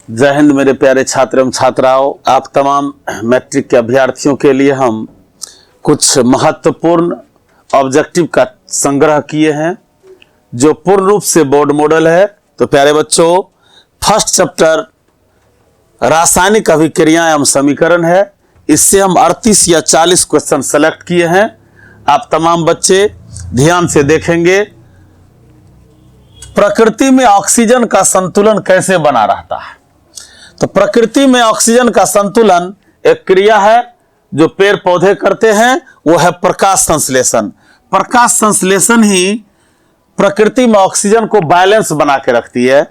जय हिंद मेरे प्यारे छात्र एवं छात्राओं। आप तमाम मैट्रिक के अभ्यर्थियों के लिए हम कुछ महत्वपूर्ण ऑब्जेक्टिव का संग्रह किए हैं जो पूर्ण रूप से बोर्ड मॉडल है। तो प्यारे बच्चों, फर्स्ट चैप्टर रासायनिक अभिक्रियाएं एवं समीकरण है। इससे हम 38 या 40 क्वेश्चन सेलेक्ट किए हैं। आप तमाम बच्चे ध्यान से देखेंगे। प्रकृति में ऑक्सीजन का संतुलन कैसे बना रहता है? तो प्रकृति में ऑक्सीजन का संतुलन एक क्रिया है जो पेड़ पौधे करते हैं, वो है प्रकाश संश्लेषण। प्रकाश संश्लेषण ही प्रकृति में ऑक्सीजन को बैलेंस बना के रखती है।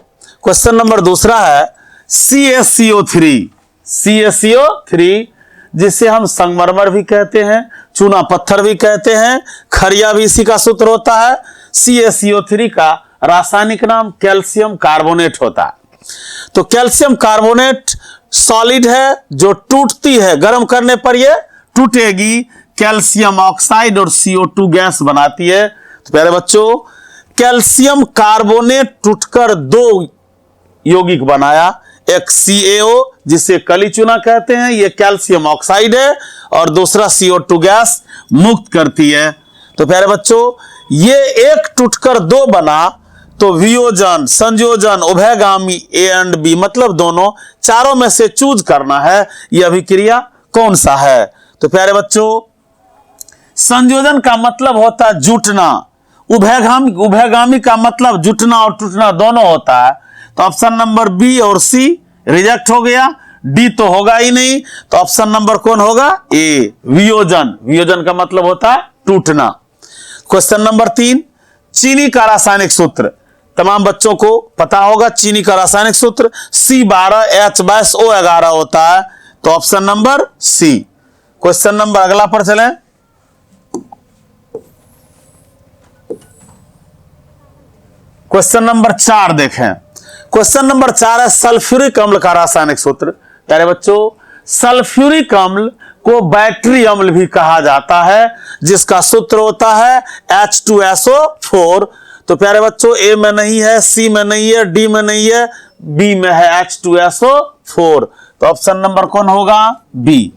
क्वेश्चन नंबर दूसरा है CaCO3 जिसे हम संगमरमर भी कहते हैं, चूना पत्थर भी कहते हैं, खरिया भी इसी का सूत्र होता है। CaCO3 का रासायनिक नाम कैल्शियम कार्बोनेट होता है। तो कैल्शियम कार्बोनेट सॉलिड है जो टूटती है, गर्म करने पर यह टूटेगी, कैल्शियम ऑक्साइड और CO2 गैस बनाती है। तो प्यारे बच्चों, कैल्शियम कार्बोनेट टूटकर दो यौगिक बनाया, एक CaO जिसे कली चूना कहते हैं, यह कैल्शियम ऑक्साइड है, और दूसरा CO2 गैस मुक्त करती है। तो प्यारे बच्चों, ये एक टूटकर दो बना तो वियोजन, संयोजन, उभयगामी A एंड B मतलब दोनों, चारों में से चूज करना है यह अभिक्रिया कौन सा है। तो प्यारे बच्चों, संयोजन का मतलब होता है जुटना, उभयगामी का मतलब जुटना और टूटना दोनों होता है। तो ऑप्शन नंबर B और C रिजेक्ट हो गया, D तो होगा ही नहीं। तो ऑप्शन नंबर कौन होगा? A, वियोजन। वियोजन का मतलब होता है टूटना। क्वेश्चन नंबर 3, चीनी का रासायनिक सूत्र तमाम बच्चों को पता होगा। चीनी का रासायनिक सूत्र C12H22O11 होता है। तो option number C। Question number अगला पर चलें। क्वेश्चन नंबर 4 देखें। क्वेश्चन नंबर 4 है सल्फ्यूरिक अम्ल का रासायनिक सूत्र। प्यारे बच्चों, सल्फ्यूरिक अम्ल को बैटरी अम्ल भी कहा जाता है, जिसका सूत्र होता है H2SO4। तो प्यारे बच्चों, A में नहीं है, C में नहीं है, D में नहीं है, B में है H2SO4। तो ऑप्शन नंबर कौन होगा? B।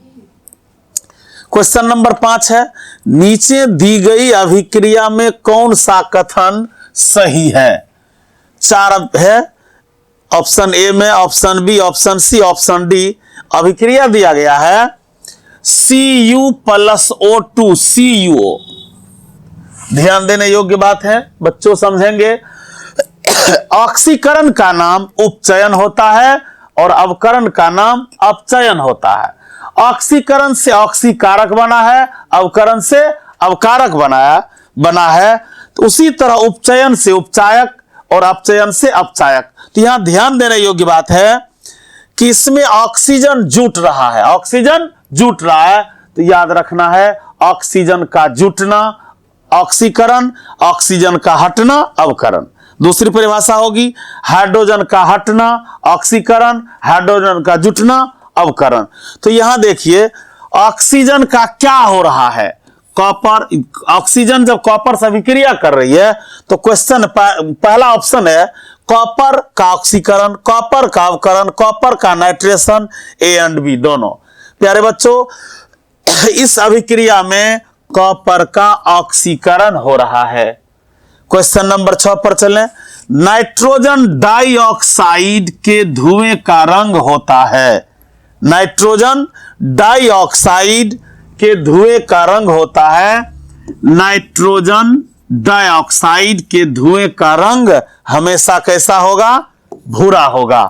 क्वेश्चन नंबर 5 है नीचे दी गई अभिक्रिया में कौन सा कथन सही है? 4 है, ऑप्शन A में, option B, option C, option D। अभिक्रिया दिया गया है Cu+O2 CuO। ध्यान देने योग्य बात है, बच्चों समझेंगे। ऑक्सीकरण का नाम उपचयन होता है और अवकरण का नाम अपचयन होता है। ऑक्सीकरण से ऑक्सीकारक बना है, अवकरण से अवकारक बना है। तो उसी तरह उपचयन से उपचायक और अपचयन से अपचायक। तो यहां ध्यान देने योग्य बात है कि इसमें ऑक्सीजन जुट रहा है, ऑक्सीजन जुट रहा है। तो याद रखना है, ऑक्सीजन का जुटना ऑक्सीकरण, ऑक्सीजन का हटना अवकरण। दूसरी परिभाषा होगी हाइड्रोजन का हटना ऑक्सीकरण, हाइड्रोजन का जुटना अवकरण। तो यहां देखिए ऑक्सीजन का क्या हो रहा है, कॉपर, ऑक्सीजन जब कॉपर से अभिक्रिया कर रही है तो क्वेश्चन पहला ऑप्शन है कॉपर का ऑक्सीकरण, कॉपर का अवकरण, कॉपर का नाइट्रेशन, A एंड B दोनों। प्यारे बच्चों, इस अभिक्रिया में कॉपर का ऑक्सीकरण हो रहा है। क्वेश्चन नंबर 6 पर चलें। नाइट्रोजन डाइऑक्साइड के धुएं का रंग होता है। नाइट्रोजन डाइऑक्साइड के धुएं का रंग होता है। नाइट्रोजन डाइऑक्साइड के धुएं का रंग हमेशा कैसा होगा? भूरा होगा।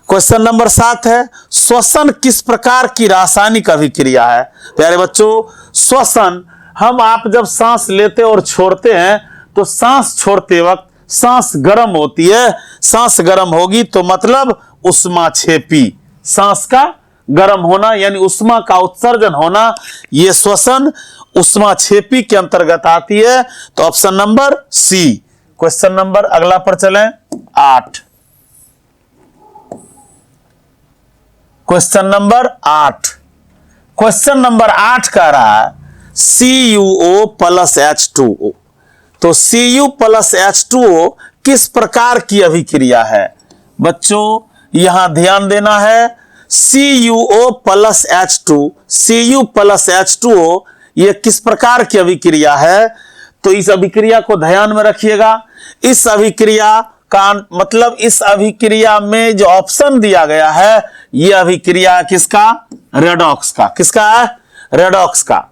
क्वेश्चन नंबर 7 है श्वसन किस प्रकार की रासायनिक अभिक्रिया है? प्यारे बच्चों, श्वसन आप जब सांस लेते और छोड़ते हैं तो सांस छोड़ते वक्त सांस गर्म होती है। सांस गर्म होगी तो मतलब उष्माक्षेपी, सांस का गर्म होना यानी उष्मा का उत्सर्जन होना, यह श्वसन उष्माक्षेपी के अंतर्गत आती है। तो option number C। Question number अगला पर चलें 8। Question number 8। क्वेश्चन नंबर 8 कह रहा है CuO+H2O। तो Cu+H2O किस प्रकार की अभिक्रिया है? बच्चों, यहां ध्यान देना है CuO plus H2, Cu plus H2O ये किस प्रकार की अभिक्रिया है? तो इस अभिक्रिया को ध्यान में रखिएगा। इस अभिक्रिया का मतलब इस अभिक्रिया में जो ऑप्शन दिया गया है ये अभिक्रिया किसका? रेडॉक्स का। किसका है? रेडॉक्स का।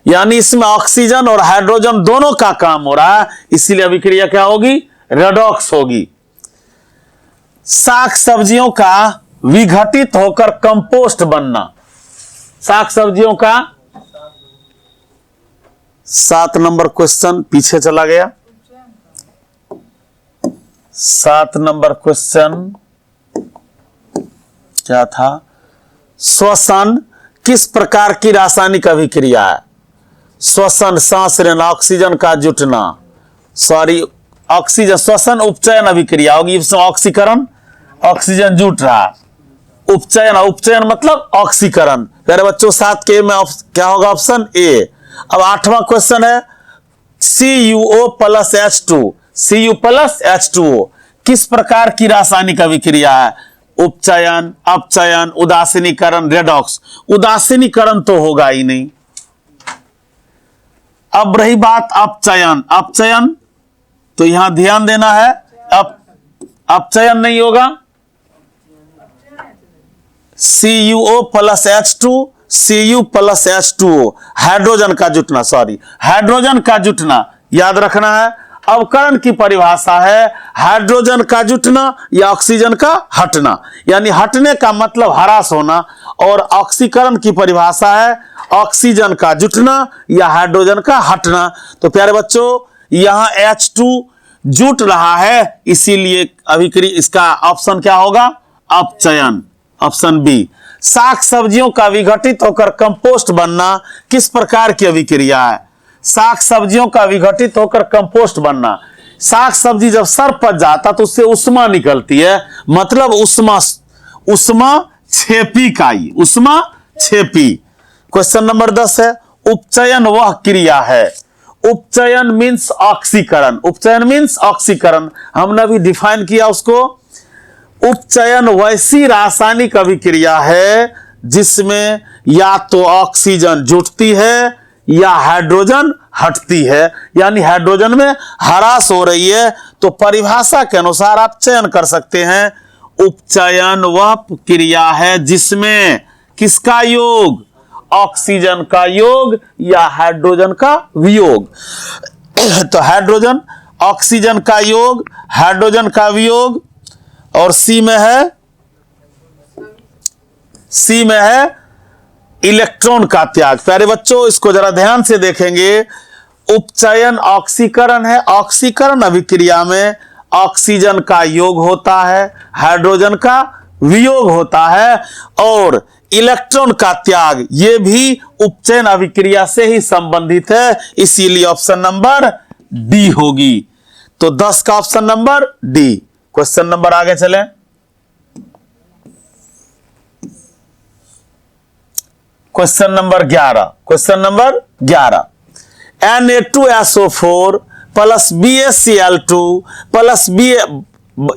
यानी इसमें ऑक्सीजन और हाइड्रोजन दोनों का काम हो रहा है, इसीलिए अभिक्रिया क्या होगी? रेडॉक्स होगी। साग सब्जियों का विघटित होकर कंपोस्ट बनना। साग सब्जियों का 7 नंबर क्वेश्चन पीछे चला गया। 7 नंबर क्वेश्चन क्या था? श्वसन किस प्रकार की रासायनिक अभिक्रिया है? श्वसन सांस लेना, ऑक्सीजन का जुटना, सॉरी ऑक्सीजन श्वसन उपचयन अभिक्रिया होगी। इसमें ऑक्सीकरण, ऑक्सीजन जुट रहा, उपचयन, उपचयन मतलब ऑक्सीकरण। प्यारे बच्चों 7 के में क्या होगा? Option A. अब 8वां क्वेश्चन है CuO plus H2, Cu plus H2O किस प्रकार की रासायनिक अभिक्रिया है? उपचयन, अपचयन, उदासीनीकरण, रेडॉक्स। उदासीनीकरण तो होगा ही नहीं। अब रही बात अपचयन, अपचयन तो यहां ध्यान देना है, अपचयन नहीं होगा। CuO plus H2, Cu plus H2O hydrogen का जुटना, सॉरी हाइड्रोजन का जुटना याद रखना है। अवकरण की परिभाषा है हाइड्रोजन का जुटना या ऑक्सीजन का हटना, यानी हटने का मतलब ह्रास होना, और ऑक्सीकरण की परिभाषा है ऑक्सीजन का जुटना या हाइड्रोजन का हटना। तो प्यारे बच्चों यहां H2 जुट रहा है, इसीलिए अभिक्रिया इसका ऑप्शन क्या होगा? अपचयन, ऑप्शन बी। साग सब्जियों का विघटित होकर कंपोस्ट बनना किस प्रकार की अभिक्रिया है? साग सब्जियों का विघटित होकर कंपोस्ट बनना, साग सब्जी जब सर पच जाता तो उससे उष्मा निकलती है, मतलब उष्मा छेपी काई, उष्मा छेपी। क्वेश्चन नंबर 10 है उपचयन वह क्रिया है। उपचयन मीन्स ऑक्सीकरण, उपचयन मीन्स ऑक्सीकरण, हमने अभी डिफाइन किया उसको। उपचयन वैसी रासायनिक अभिक्रिया है जिसमें या तो ऑक्सीजन जुटती है या हाइड्रोजन हटती है, यानी हाइड्रोजन में ह्रास हो रही है। तो परिभाषा के अनुसार आप चयन कर सकते हैं, उपचयन वह क्रिया है जिसमें किसका योग? ऑक्सीजन का योग या हाइड्रोजन का वियोग। तो हाइड्रोजन, ऑक्सीजन का योग, हाइड्रोजन का वियोग, और सी में है इलेक्ट्रॉन का त्याग। प्यारे बच्चों इसको जरा ध्यान से देखेंगे। उपचयन ऑक्सीकरण है, ऑक्सीकरण अभिक्रिया में ऑक्सीजन का योग होता है, हाइड्रोजन का वियोग होता है, और इलेक्ट्रॉन का त्याग ये भी उपचयन अभिक्रिया से ही संबंधित है, इसीलिए ऑप्शन नंबर डी होगी। तो 10 का option number D. Question number आगे चलें। Question number 11, question number 11 Na2SO4 plus BaCl2 plus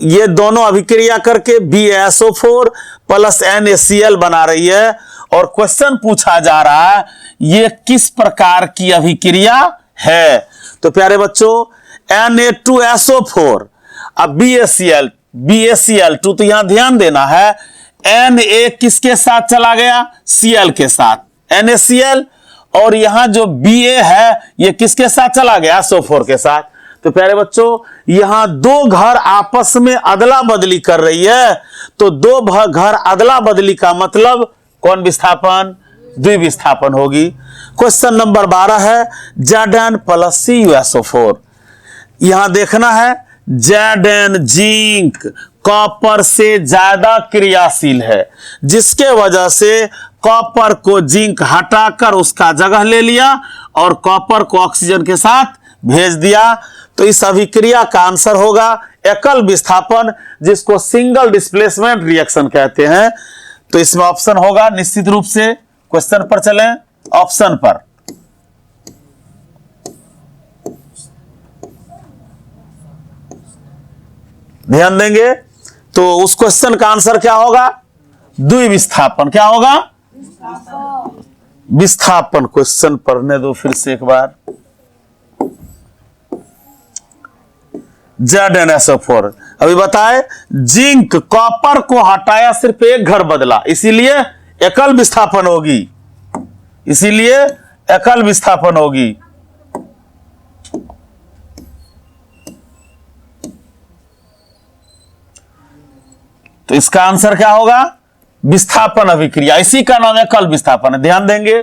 ये दोनों अभिक्रिया करके BaSO4 प्लस NaCl बना रही है, और क्वेश्चन पूछा जा रहा है ये किस प्रकार की अभिक्रिया है? तो प्यारे बच्चों Na2SO4 अब BaCl2, तो यहां ध्यान देना है Na किसके साथ चला गया? Cl के साथ, NaCl, और यहां जो Ba है ये किसके साथ चला गया? SO4 के साथ। तो प्यारे बच्चों यहां दो घर आपस में अदला बदली कर रही है, तो दो घर अदला बदली का मतलब कौन विस्थापन? द्विविस्थापन होगी। क्वेश्चन नंबर 12 है Zn प्लस CuSO4। यहां देखना है Zn जिंक कॉपर से ज्यादा क्रियाशील है, जिसके वजह से कॉपर को जिंक हटाकर उसका जगह ले लिया और कॉपर को ऑक्सीजन के साथ भेज दिया। तो इस अभिक्रिया का आंसर होगा एकल विस्थापन, जिसको सिंगल डिस्प्लेसमेंट रिएक्शन कहते हैं। तो इसमें ऑप्शन होगा निश्चित रूप से। क्वेश्चन पर चलें, ऑप्शन पर ध्यान देंगे। तो उस क्वेश्चन का आंसर क्या होगा? द्विविस्थापन। क्या होगा? विस्थापन। क्वेश्चन पढ़ने दो फिर से एक बार। ZnSO4 अभी बताए, जिंक कॉपर को हटाया, सिर्फ एक घर बदला, इसीलिए एकल विस्थापन होगी, इसीलिए एकल विस्थापन होगी। तो इसका आंसर क्या होगा? विस्थापन अभिक्रिया। इसी का नाम एकल विस्थापन है। ध्यान देंगे,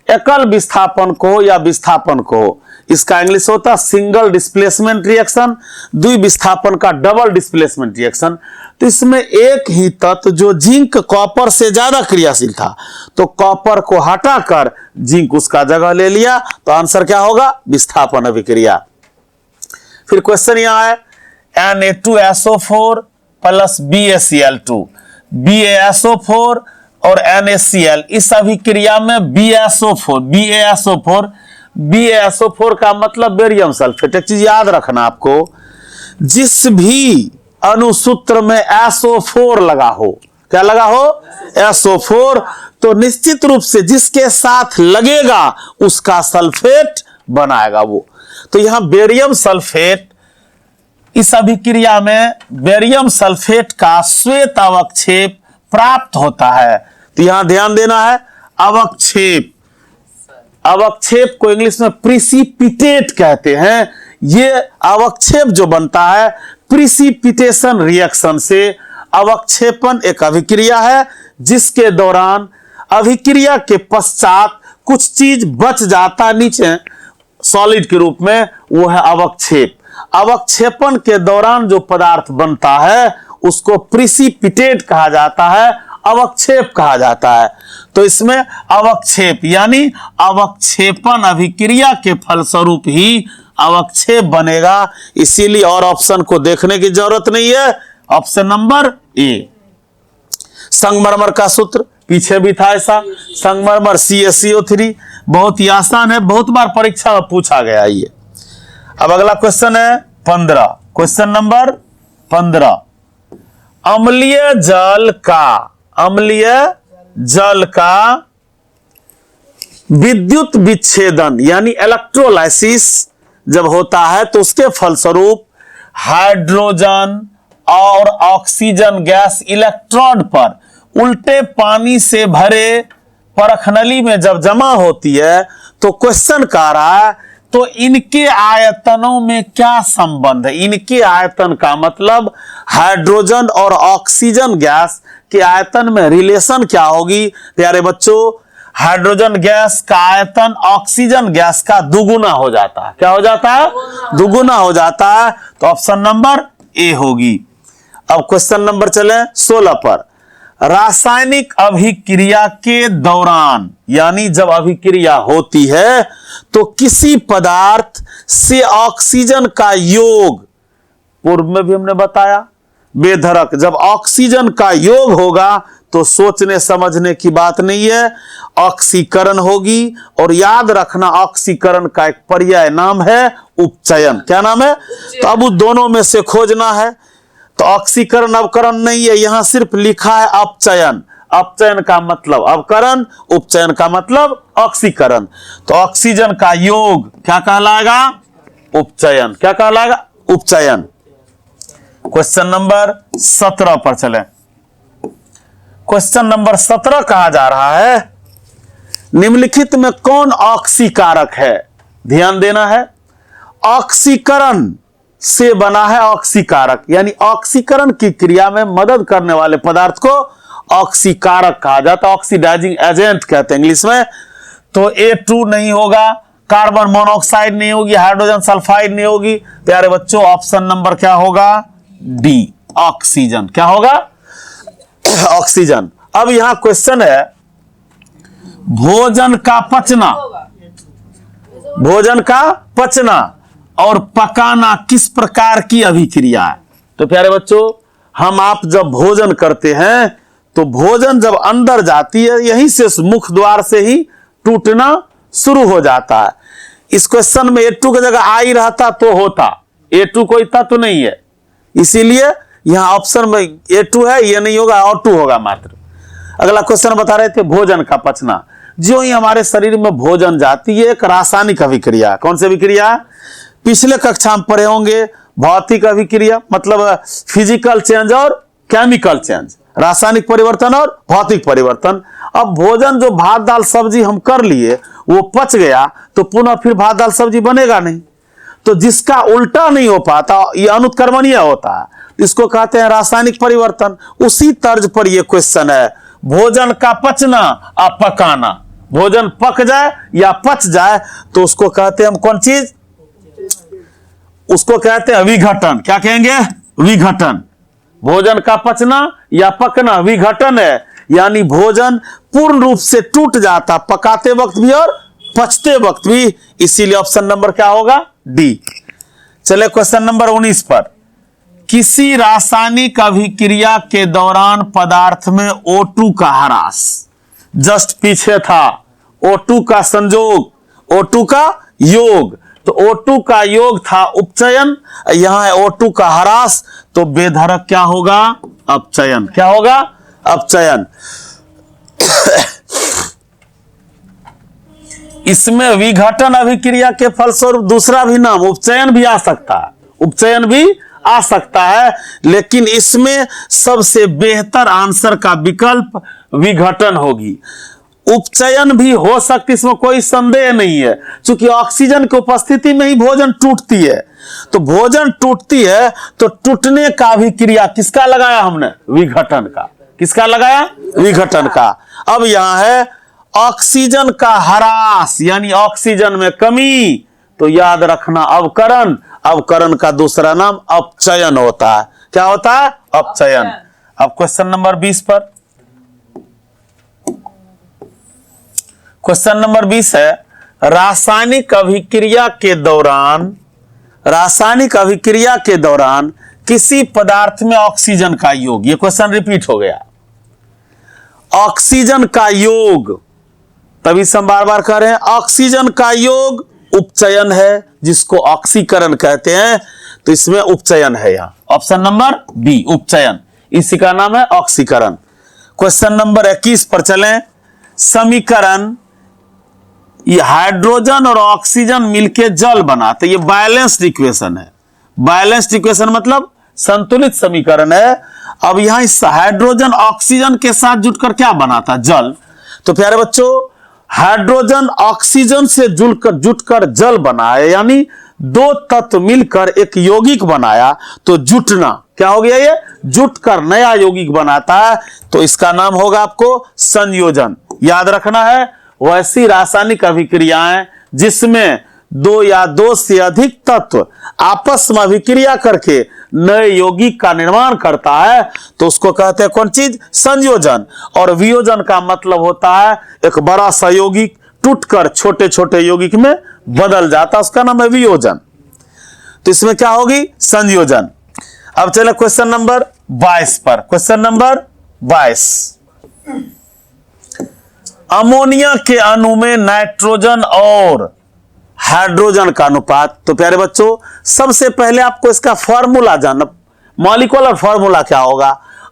एकल विस्थापन को या विस्थापन को, इसका इंग्लिश होता है सिंगल डिस्प्लेसमेंट रिएक्शन, द्विविस्थापन का डबल डिस्प्लेसमेंट रिएक्शन। तो इसमें एक ही तत्व जो जिंक कॉपर से ज्यादा क्रियाशील था, तो कॉपर को हटाकर जिंक उसका जगह ले लिया, तो आंसर क्या होगा? विस्थापन अभिक्रिया। फिर क्वेश्चन यहां है, Na2SO4 प्लस BaCl2, BaSO4 और NaCl, इस अभिक्रिया में BaSO4 का मतलब बेरियम सल्फेट। एक चीज याद रखना आपको, जिस भी अणुसूत्र में SO4 लगा हो, क्या लगा हो? SO4, तो निश्चित रूप से जिसके साथ लगेगा उसका सल्फेट बनाएगा वो। तो यहां बेरियम सल्फेट, इस अभिक्रिया में बेरियम सल्फेट का श्वेत अवक्षेप प्राप्त होता है। तो यहां ध्यान देना है, अवक्षेप, अवक्षेप को इंग्लिश में प्रिसिपिटेट कहते हैं। ये अवक्षेप जो बनता है प्रिसिपिटेशन रिएक्शन से, अवक्षेपन एक अभिक्रिया है जिसके दौरान अभिक्रिया के पश्चात कुछ चीज बच जाता नीचे सॉलिड के रूप में, वो है अवक्षेप। अवक्षेपन के दौरान जो पदार्थ बनता है उसको प्रिसिपिटेट कहा जाता है, अवक्षेप कहा जाता है। तो इसमें अवक्षेप यानी अवक्षेपन अभिक्रिया के फलस्वरूप ही अवक्षेप बनेगा, इसीलिए और ऑप्शन को देखने की जरूरत नहीं है। ऑप्शन नंबर ए। संगमरमर का सूत्र पीछे भी था ऐसा, संगमरमर CaCO3, बहुत ही आसान है, बहुत बार परीक्षा में पूछा गया ये। अब अगला क्वेश्चन है 15, क्वेश्चन नंबर 15, अम्लीय जल का विद्युत विच्छेदन यानी इलेक्ट्रोलाइसिस जब होता है तो उसके फलस्वरूप हाइड्रोजन और ऑक्सीजन गैस इलेक्ट्रोड पर उल्टे पानी से भरे परखनली में जब जमा होती है, तो क्वेश्चन कह रहा है तो इनके आयतनों में क्या संबंध है? इनके आयतन का मतलब हाइड्रोजन और ऑक्सीजन गैस के आयतन में रिलेशन क्या होगी? प्यारे बच्चों, हाइड्रोजन गैस का आयतन ऑक्सीजन गैस का दुगुना हो जाता है। क्या हो जाता है? दुगुना हो जाता है। तो ऑप्शन नंबर ए होगी। अब क्वेश्चन नंबर चले 16 पर, रासायनिक अभिक्रिया के दौरान यानी जब अभिक्रिया होती है तो किसी पदार्थ से ऑक्सीजन का योग, पूर्व में भी हमने बताया बेधड़क, जब ऑक्सीजन का योग होगा तो सोचने समझने की बात नहीं है, ऑक्सीकरण होगी। और याद रखना ऑक्सीकरण का एक पर्याय नाम है उपचयन। क्या नाम है? तो अब उस दोनों में से खोजना है। तो ऑक्सीकरण अवकरण नहीं है, यहां सिर्फ लिखा है अपचयन। अपचयन का मतलब अवकरण, उपचयन का मतलब ऑक्सीकरण। तो ऑक्सीजन का योग क्या कहलाएगा? उपचयन। क्या कहलाएगा? उपचयन। क्वेश्चन नंबर 17 पर चले। क्वेश्चन नंबर 17 कहा जा रहा है, निम्नलिखित में कौन ऑक्सीकारक है? ध्यान देना है, ऑक्सीकरण से बना है ऑक्सीकारक, यानी ऑक्सीकरण की क्रिया में मदद करने वाले पदार्थ को ऑक्सीकारक कहा जाता है, ऑक्सीडाइजिंग एजेंट कहते हैं इंग्लिश में। तो A2 नहीं होगा, कार्बन मोनोऑक्साइड नहीं होगी, हाइड्रोजन सल्फाइड नहीं होगी। प्यारे बच्चों, ऑप्शन नंबर क्या होगा? D, oxygen. क्या होगा? ऑक्सीजन। अब यहां क्वेश्चन है, भोजन का पचना, भोजन का पचना और पकाना किस प्रकार की अभिक्रिया है? तो प्यारे बच्चों, हम आप जब भोजन करते हैं तो भोजन जब अंदर जाती है यहीं से मुख द्वार से ही टूटना शुरू हो जाता है। इस क्वेश्चन में A2 की जगह आई रहता तो होता, A2 कोई तत्व नहीं है, इसीलिए यहाँ ऑप्शन में A2 है, ये नहीं होगा, O2 होगा मात्र। अगला क्वेश्चन बता रहे थे भोजन का पचना। जो ही हमारे शरीर में भोजन जाती है एक रासायनिक अभिक्रिया। कौन सी अभिक्रिया? पिछले कक्षा में पढ़े होंगे, भौतिक अभिक्रिया मतलब फिजिकल चेंज और केमिकल चेंज, रासायनिक परिवर्तन और भौतिक परिवर्तन। अब भोजन जो भात दाल सब्जी हम कर लिए वो पच गया तो पुनः फिर भात दाल सब्जी बनेगा नहीं, तो जिसका उल्टा नहीं हो पाता ये अनुत्क्रमणीय होता है, इसको कहते हैं रासायनिक परिवर्तन। उसी तर्ज पर यह क्वेश्चन है, भोजन का पचना और पकाना। भोजन पक जाए या पच जाए तो उसको कहते हैं हम कौन चीज? उसको कहते हैं विघटन। क्या कहेंगे? विघटन। भोजन का पचना या पकना विघटन है, यानी भोजन पूर्ण रूप से टूट जाता पकाते वक्त भी और पचते वक्त भी। इसीलिए ऑप्शन नंबर क्या होगा? डी। चले क्वेश्चन नंबर 19 पर। किसी रासायनिक अभिक्रिया के दौरान पदार्थ में O2 का ह्रास, जस्ट पीछे था O2 का संयोग, O2 का योग, तो O2 का योग था उपचयन, यहां है O2 का ह्रास, तो बेधड़क क्या होगा? अपचयन। क्या होगा? अपचयन। इसमें विघटन अभिक्रिया के फलस्वरूप दूसरा भी नाम उपचयन भी आ सकता है, उपचयन भी आ सकता है, लेकिन इसमें सबसे बेहतर आंसर का विकल्प विघटन होगी। उपचयन भी हो सकती, इसमें कोई संदेह नहीं है, क्योंकि ऑक्सीजन की उपस्थिति में ही भोजन टूटती है। तो भोजन टूटती है तो टूटने का अभिक्रिया किसका लगाया हमने? विघटन का। किसका लगाया? विघटन का। अब यहां है ऑक्सीजन का ह्रास यानी ऑक्सीजन में कमी, तो याद रखना अवकरण। अवकरण का दूसरा नाम अपचयन होता है। क्या होता है? अपचयन। अब क्वेश्चन नंबर 20 पर। क्वेश्चन नंबर 20 है रासायनिक अभिक्रिया के दौरान किसी पदार्थ में ऑक्सीजन का योग। ये क्वेश्चन रिपीट हो गया। ऑक्सीजन का योग, तभी से हम बार बार कह रहे हैं ऑक्सीजन का योग उपचयन है, जिसको ऑक्सीकरण कहते हैं, तो इसमें उपचयन है। यहां ऑप्शन नंबर बी उपचयन, इसी का नाम है ऑक्सीकरण। क्वेश्चन नंबर 21 पर चलें। समीकरण, ये हाइड्रोजन और ऑक्सीजन मिलके जल बनाते, ये बैलेंस्ड इक्वेशन है। बैलेंस्ड इक्वेशन मतलब संतुलित समीकरण है। अब यहां इस हाइड्रोजन ऑक्सीजन के साथ जुटकर क्या बनाता? जल। तो प्यारे बच्चों, हाइड्रोजन ऑक्सीजन से जुटकर जल बनाया, यानी दो तत्व मिलकर एक यौगिक बनाया, तो जुटना क्या हो गया? ये जुटकर नया यौगिक बनाता है, तो इसका नाम होगा आपको संयोजन। याद रखना है, वैसी रासायनिक अभिक्रियाएं जिसमें दो या दो से अधिक तत्व आपस में अभिक्रिया करके नए यौगिक का निर्माण करता है, तो उसको कहते हैं कौन चीज? संयोजन। और वियोजन का मतलब होता है एक बड़ा सा यौगिक टूटकर छोटे छोटे यौगिक में बदल जाता, उसका नाम है वियोजन। तो इसमें क्या होगी? संयोजन। अब चले क्वेश्चन नंबर 22 पर। क्वेश्चन नंबर 22, अमोनिया के अणु में नाइट्रोजन और हाइड्रोजन का अनुपात। तो प्यारे बच्चों, सबसे पहले आपको इसका फॉर्मूला जानना, मॉलिक्यूलर फॉर्मूला क्या होगा?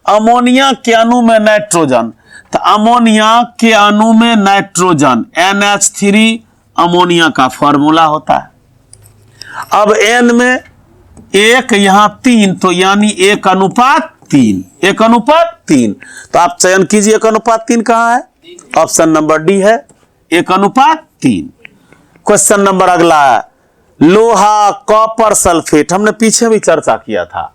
अमोनिया के अणु में नाइट्रोजन, तो अमोनिया के अणु में नाइट्रोजन NH3 अमोनिया का फॉर्मूला होता है। अब N में 1 यहां 3, तो यानी 1:3। 1:3, तो आप चयन कीजिए 1:3 कहां है? ऑप्शन नंबर डी है, 1:3। क्वेश्चन नंबर अगला है लोहा कॉपर सल्फेट, हमने पीछे भी चर्चा किया था।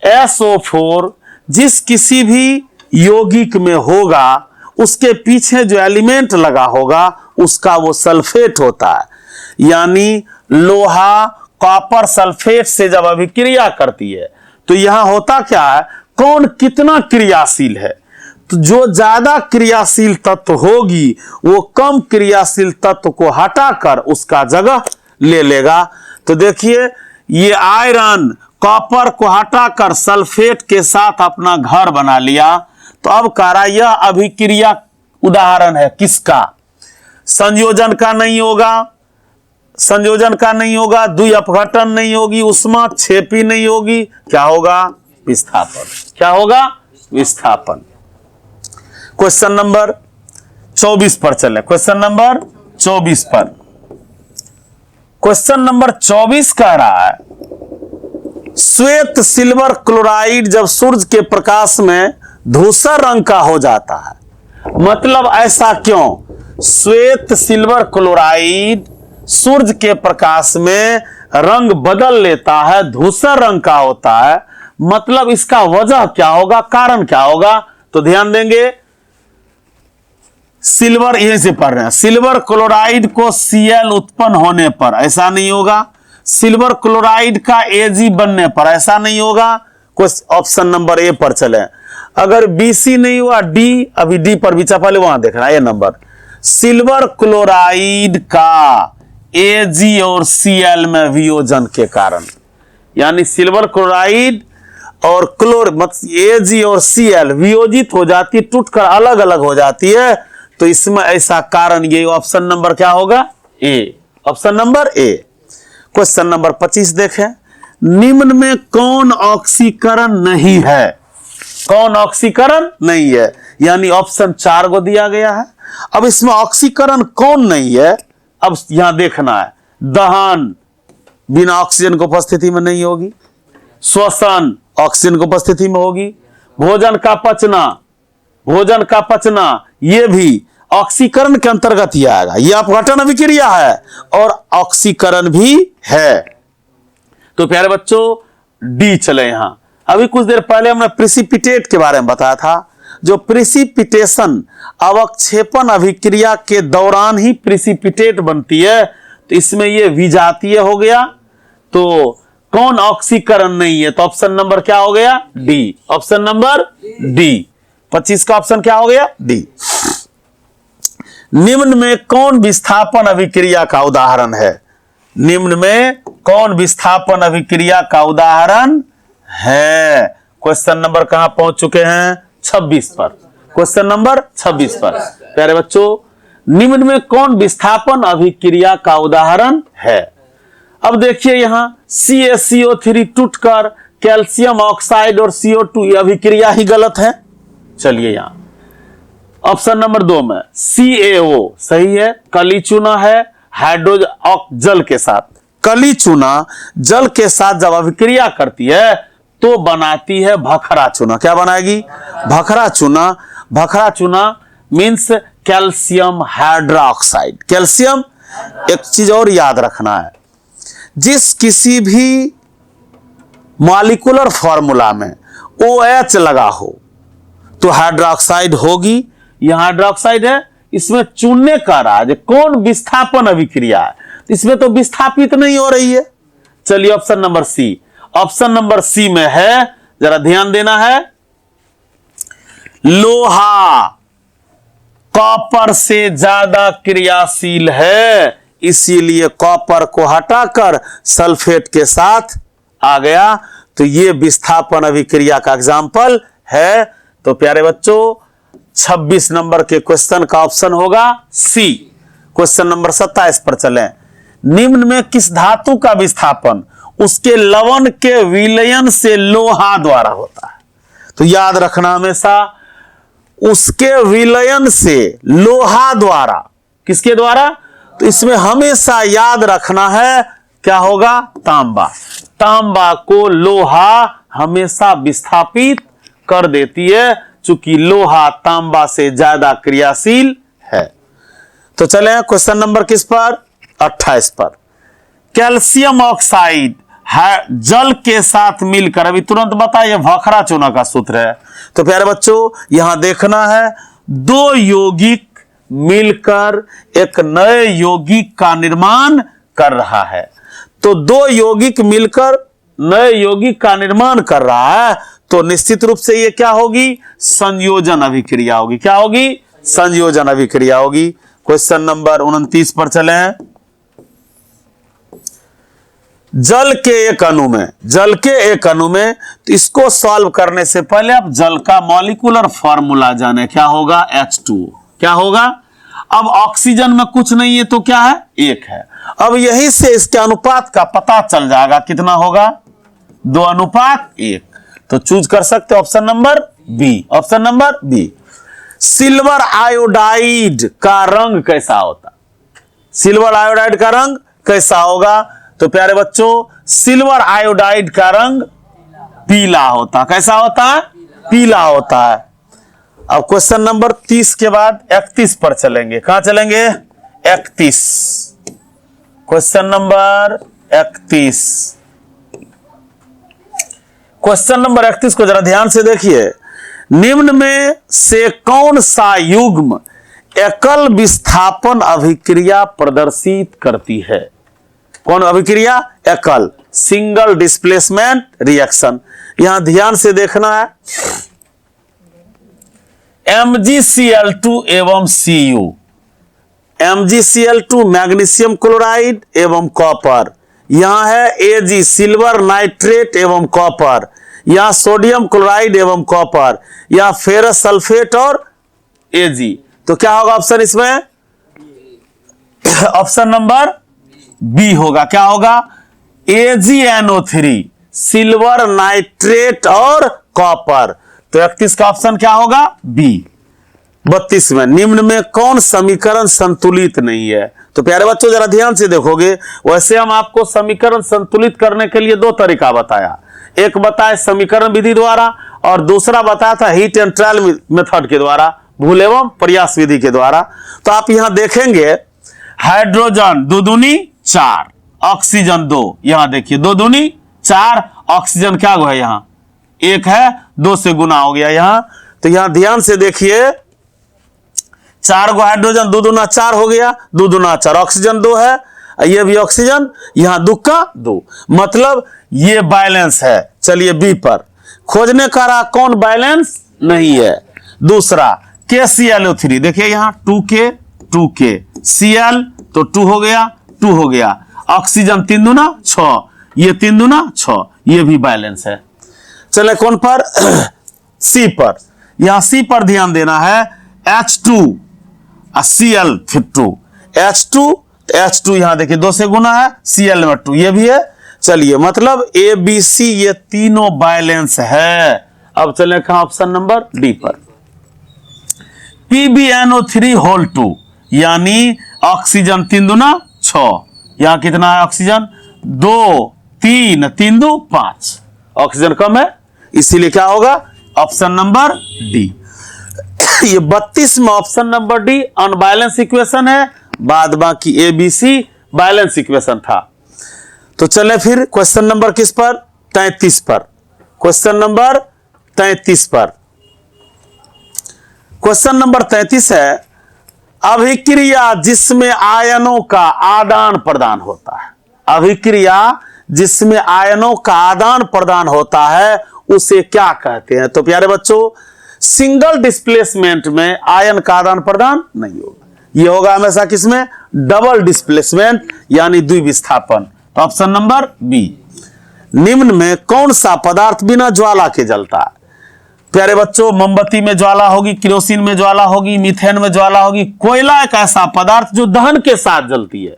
SO4 जिस किसी भी यौगिक में होगा उसके पीछे जो एलिमेंट लगा होगा उसका वो सल्फेट होता है। यानी लोहा कॉपर सल्फेट से जब अभिक्रिया करती है तो यहां होता क्या है? कौन कितना क्रियाशील है? तो जो ज्यादा क्रियाशील तत्व होगी वो कम क्रियाशील तत्व को हटाकर उसका जगह ले लेगा। तो देखिए, ये आयरन कॉपर को हटाकर सल्फेट के साथ अपना घर बना लिया। तो अब कह रहा यह अभिक्रिया उदाहरण है किसका? संयोजन का नहीं होगा, संयोजन का नहीं होगा, द्वि अपघटन नहीं होगी, उष्मा क्षेपी नहीं होगी, क्या होगा? विस्थापन। क्या होगा? विस्थापन। क्वेश्चन नंबर 24 पर चले। क्वेश्चन नंबर 24 पर, क्वेश्चन नंबर 24 कह रहा है श्वेत सिल्वर क्लोराइड जब सूर्य के प्रकाश में धूसर रंग का हो जाता है, मतलब ऐसा क्यों? श्वेत सिल्वर क्लोराइड सूर्य के प्रकाश में रंग बदल लेता है, धूसर रंग का होता है, मतलब इसका वजह क्या होगा, कारण क्या होगा? तो ध्यान देंगे, सिल्वर, यहीं से पढ़ रहे हैं, सिल्वर क्लोराइड को Cl उत्पन्न होने पर ऐसा नहीं होगा, सिल्वर क्लोराइड का Ag बनने पर ऐसा नहीं होगा। कुछ ऑप्शन नंबर ए पर चले। अगर Bc नहीं हुआ, D, अभी D पर भी पहले वहां देखना ये नंबर, सिल्वर क्लोराइड का Ag और Cl में वियोजन के कारण, यानी सिल्वर क्लोराइड और Ag और Cl वियोजित हो जाती है, टूटकर अलग अलग हो जाती है, तो इसमें ऐसा कारण, ये ऑप्शन नंबर क्या होगा? A, option number A. Question number 25 देखें, निम्न में कौन ऑक्सीकरण नहीं है? कौन ऑक्सीकरण नहीं है? यानी ऑप्शन 4 को दिया गया है। अब इसमें ऑक्सीकरण कौन नहीं है, अब यहां देखना है। दहन बिना ऑक्सीजन की उपस्थिति में नहीं होगी, श्वसन ऑक्सीजन की उपस्थिति में होगी, भोजन का पचना ये भी ऑक्सीकरण के अंतर्गत ही आएगा। यह अपघटन अभिक्रिया है और ऑक्सीकरण भी है। तो प्यारे बच्चों डी चले। यहां अभी कुछ देर पहले हमने प्रिसिपिटेट के बारे में बताया था। जो प्रिसिपिटेशन अवक्षेपण अभिक्रिया के दौरान ही प्रिसिपिटेट बनती है, तो इसमें यह विजातीय हो गया। तो कौन ऑक्सीकरण नहीं है? तो ऑप्शन नंबर क्या हो गया? डी। Option number D. 25 का ऑप्शन क्या हो गया? डी। निम्न में कौन विस्थापन अभिक्रिया का उदाहरण है? निम्न में कौन विस्थापन अभिक्रिया का उदाहरण है? क्वेश्चन नंबर कहां पहुंच चुके हैं? 26 पर। क्वेश्चन नंबर 26 पर। प्यारे बच्चों, निम्न में कौन विस्थापन अभिक्रिया का उदाहरण है? अब देखिए यहां CaCO3 टूटकर कैल्शियम ऑक्साइड और CO2, यह अभिक्रिया ही गलत है। चलिए यहां ऑप्शन नंबर 2 में CaO सही है, कली चूना है हाइड्रोजन जल के साथ। कली चूना जल के साथ जब अभिक्रिया करती है तो बनाती है भखरा चूना। क्या बनाएगी? भखरा चूना। भखरा चूना मीन्स कैल्शियम हाइड्रोक्साइड। कैल्शियम, एक चीज और याद रखना है, जिस किसी भी मॉलिक्यूलर फॉर्मूला में OH लगा हो तो हाइड्रोक्साइड होगी। यह हाइड्रोक्साइड है, इसमें चुनने का राज कौन? विस्थापन अभिक्रिया है, इसमें तो विस्थापित नहीं हो रही है। चलिए option number C. Option number C में है, जरा ध्यान देना है, लोहा कॉपर से ज्यादा क्रियाशील है, इसीलिए कॉपर को हटाकर सल्फेट के साथ आ गया। तो यह विस्थापन अभिक्रिया का एग्जाम्पल है। तो प्यारे बच्चों 26 नंबर के क्वेश्चन का ऑप्शन होगा सी। क्वेश्चन नंबर 27 पर चलें। निम्न में किस धातु का विस्थापन उसके लवण के विलयन से लोहा द्वारा होता है? तो याद रखना हमेशा, उसके विलयन से लोहा द्वारा। किसके द्वारा? तो इसमें हमेशा याद रखना है क्या होगा? तांबा। तांबा को लोहा हमेशा विस्थापित कर देती है, चूंकि लोहा तांबा से ज्यादा क्रियाशील है। तो चले क्वेश्चन नंबर किस पर? 28 पर। कैल्शियम ऑक्साइड जल के साथ मिलकर, अभी तुरंत बताइए, भखरा चूना का सूत्र है। तो प्यारे बच्चों यहां देखना है, दो यौगिक मिलकर एक नए यौगिक का निर्माण कर रहा है। तो दो यौगिक मिलकर नए यौगिक का निर्माण कर रहा है, तो निश्चित रूप से ये क्या होगी? संयोजन अभिक्रिया होगी। क्या होगी? संयोजन अभिक्रिया होगी। क्वेश्चन नंबर 29 पर चले। जल के एक अणु में, तो इसको सॉल्व करने से पहले आप जल का मॉलिक्यूलर फॉर्मूला जाने। क्या होगा? H2O। क्या होगा? अब ऑक्सीजन में कुछ नहीं है तो क्या है? 1 है। अब यहीं से इसके अनुपात का पता चल जाएगा, कितना होगा? 2:1। तो चूज कर सकते option number B. Option number B. Silver iodide का रंग कैसा होता? सिल्वर आयोडाइड का रंग कैसा होगा? तो प्यारे बच्चों, सिल्वर आयोडाइड का रंग पीला होता। कैसा होता है? पीला होता है। अब क्वेश्चन नंबर 30 के बाद 31 पर चलेंगे। कहां चलेंगे? 31। Question number 31। क्वेश्चन नंबर 31 को जरा ध्यान से देखिए। निम्न में से कौन सा युग्म एकल विस्थापन अभिक्रिया प्रदर्शित करती है? कौन अभिक्रिया? एकल, सिंगल डिस्प्लेसमेंट रिएक्शन। यहां ध्यान से देखना है। MgCl2 एवं Cu, MgCl2 मैग्नीशियम क्लोराइड एवं कॉपर, यहां है Ag सिल्वर नाइट्रेट एवं कॉपर, यहां सोडियम क्लोराइड एवं कॉपर, या फेरस सल्फेट और Ag। तो क्या होगा ऑप्शन इसमें? ऑप्शन नंबर बी होगा। क्या होगा? AgNO3 सिल्वर नाइट्रेट और कॉपर। तो 31 का ऑप्शन क्या होगा? बी। 32 में निम्न में कौन समीकरण संतुलित नहीं है? तो प्यारे बच्चों जरा ध्यान से देखोगे। वैसे हम आपको समीकरण संतुलित करने के लिए दो तरीका बताया। एक बताया समीकरण विधि द्वारा और दूसरा बताया था हीट एंड ट्रायल मेथड के द्वारा, भूल एवं प्रयास विधि के द्वारा। तो आप यहां देखेंगे हाइड्रोजन 2 दूनी 4, ऑक्सीजन 2, यहां देखिए 2 दूनी 4, ऑक्सीजन क्या है? यहां 1 है, 2 से गुना हो गया यहां। तो यहां ध्यान से देखिए, 4 गो हाइड्रोजन 2 दूना 4 हो गया, 2 दूना 4, ऑक्सीजन 2 है, ये भी ऑक्सीजन, यहां 2 का 2, मतलब ये बैलेंस है। चलिए बी पर खोजने का रहा कौन बैलेंस नहीं है। दूसरा KClO3, देखिए यहां 2K 2K, Cl तो 2 हो गया, 2 हो गया, ऑक्सीजन 3 दूना 6, ये 3 दूना 6, ये भी बैलेंस है। चले कौन पर? सी पर। यहां सी पर ध्यान देना है। H2 Cl फिर 2, H2 यहां देखिए 2 से गुना है, Cl में 2, ये भी है। चलिए मतलब A B C ये तीनों बैलेंस है। अब चले कहां? ऑप्शन नंबर डी पर। PbNO3 होल 2 यानी ऑक्सीजन 3 दूना 6, यहां कितना है ऑक्सीजन? 2 3 3 2 5, ऑक्सीजन कम है, इसीलिए क्या होगा? Option number D. ये 32 में option number D unbalance equation है, बाद बाकी ABC बैलेंस इक्वेशन था। तो चले फिर क्वेश्चन नंबर किस पर? 33 पर। क्वेश्चन नंबर 33 पर। क्वेश्चन नंबर 33 है अभिक्रिया जिसमें आयनों का आदान प्रदान होता है। अभिक्रिया जिसमें आयनों का आदान प्रदान होता है उसे क्या कहते हैं? तो प्यारे बच्चों, सिंगल डिस्प्लेसमेंट में आयन का आदान प्रदान नहीं होगा, यह होगा हमेशा किसमें? डबल डिस्प्लेसमेंट यानी द्विविस्थापन। तो ऑप्शन नंबर बी। निम्न में कौन सा पदार्थ बिना ज्वाला के जलता है? प्यारे बच्चों, मोमबत्ती में ज्वाला होगी, केरोसिन में ज्वाला होगी, मीथेन में ज्वाला होगी। कोयला एक ऐसा पदार्थ जो दहन के साथ जलती है,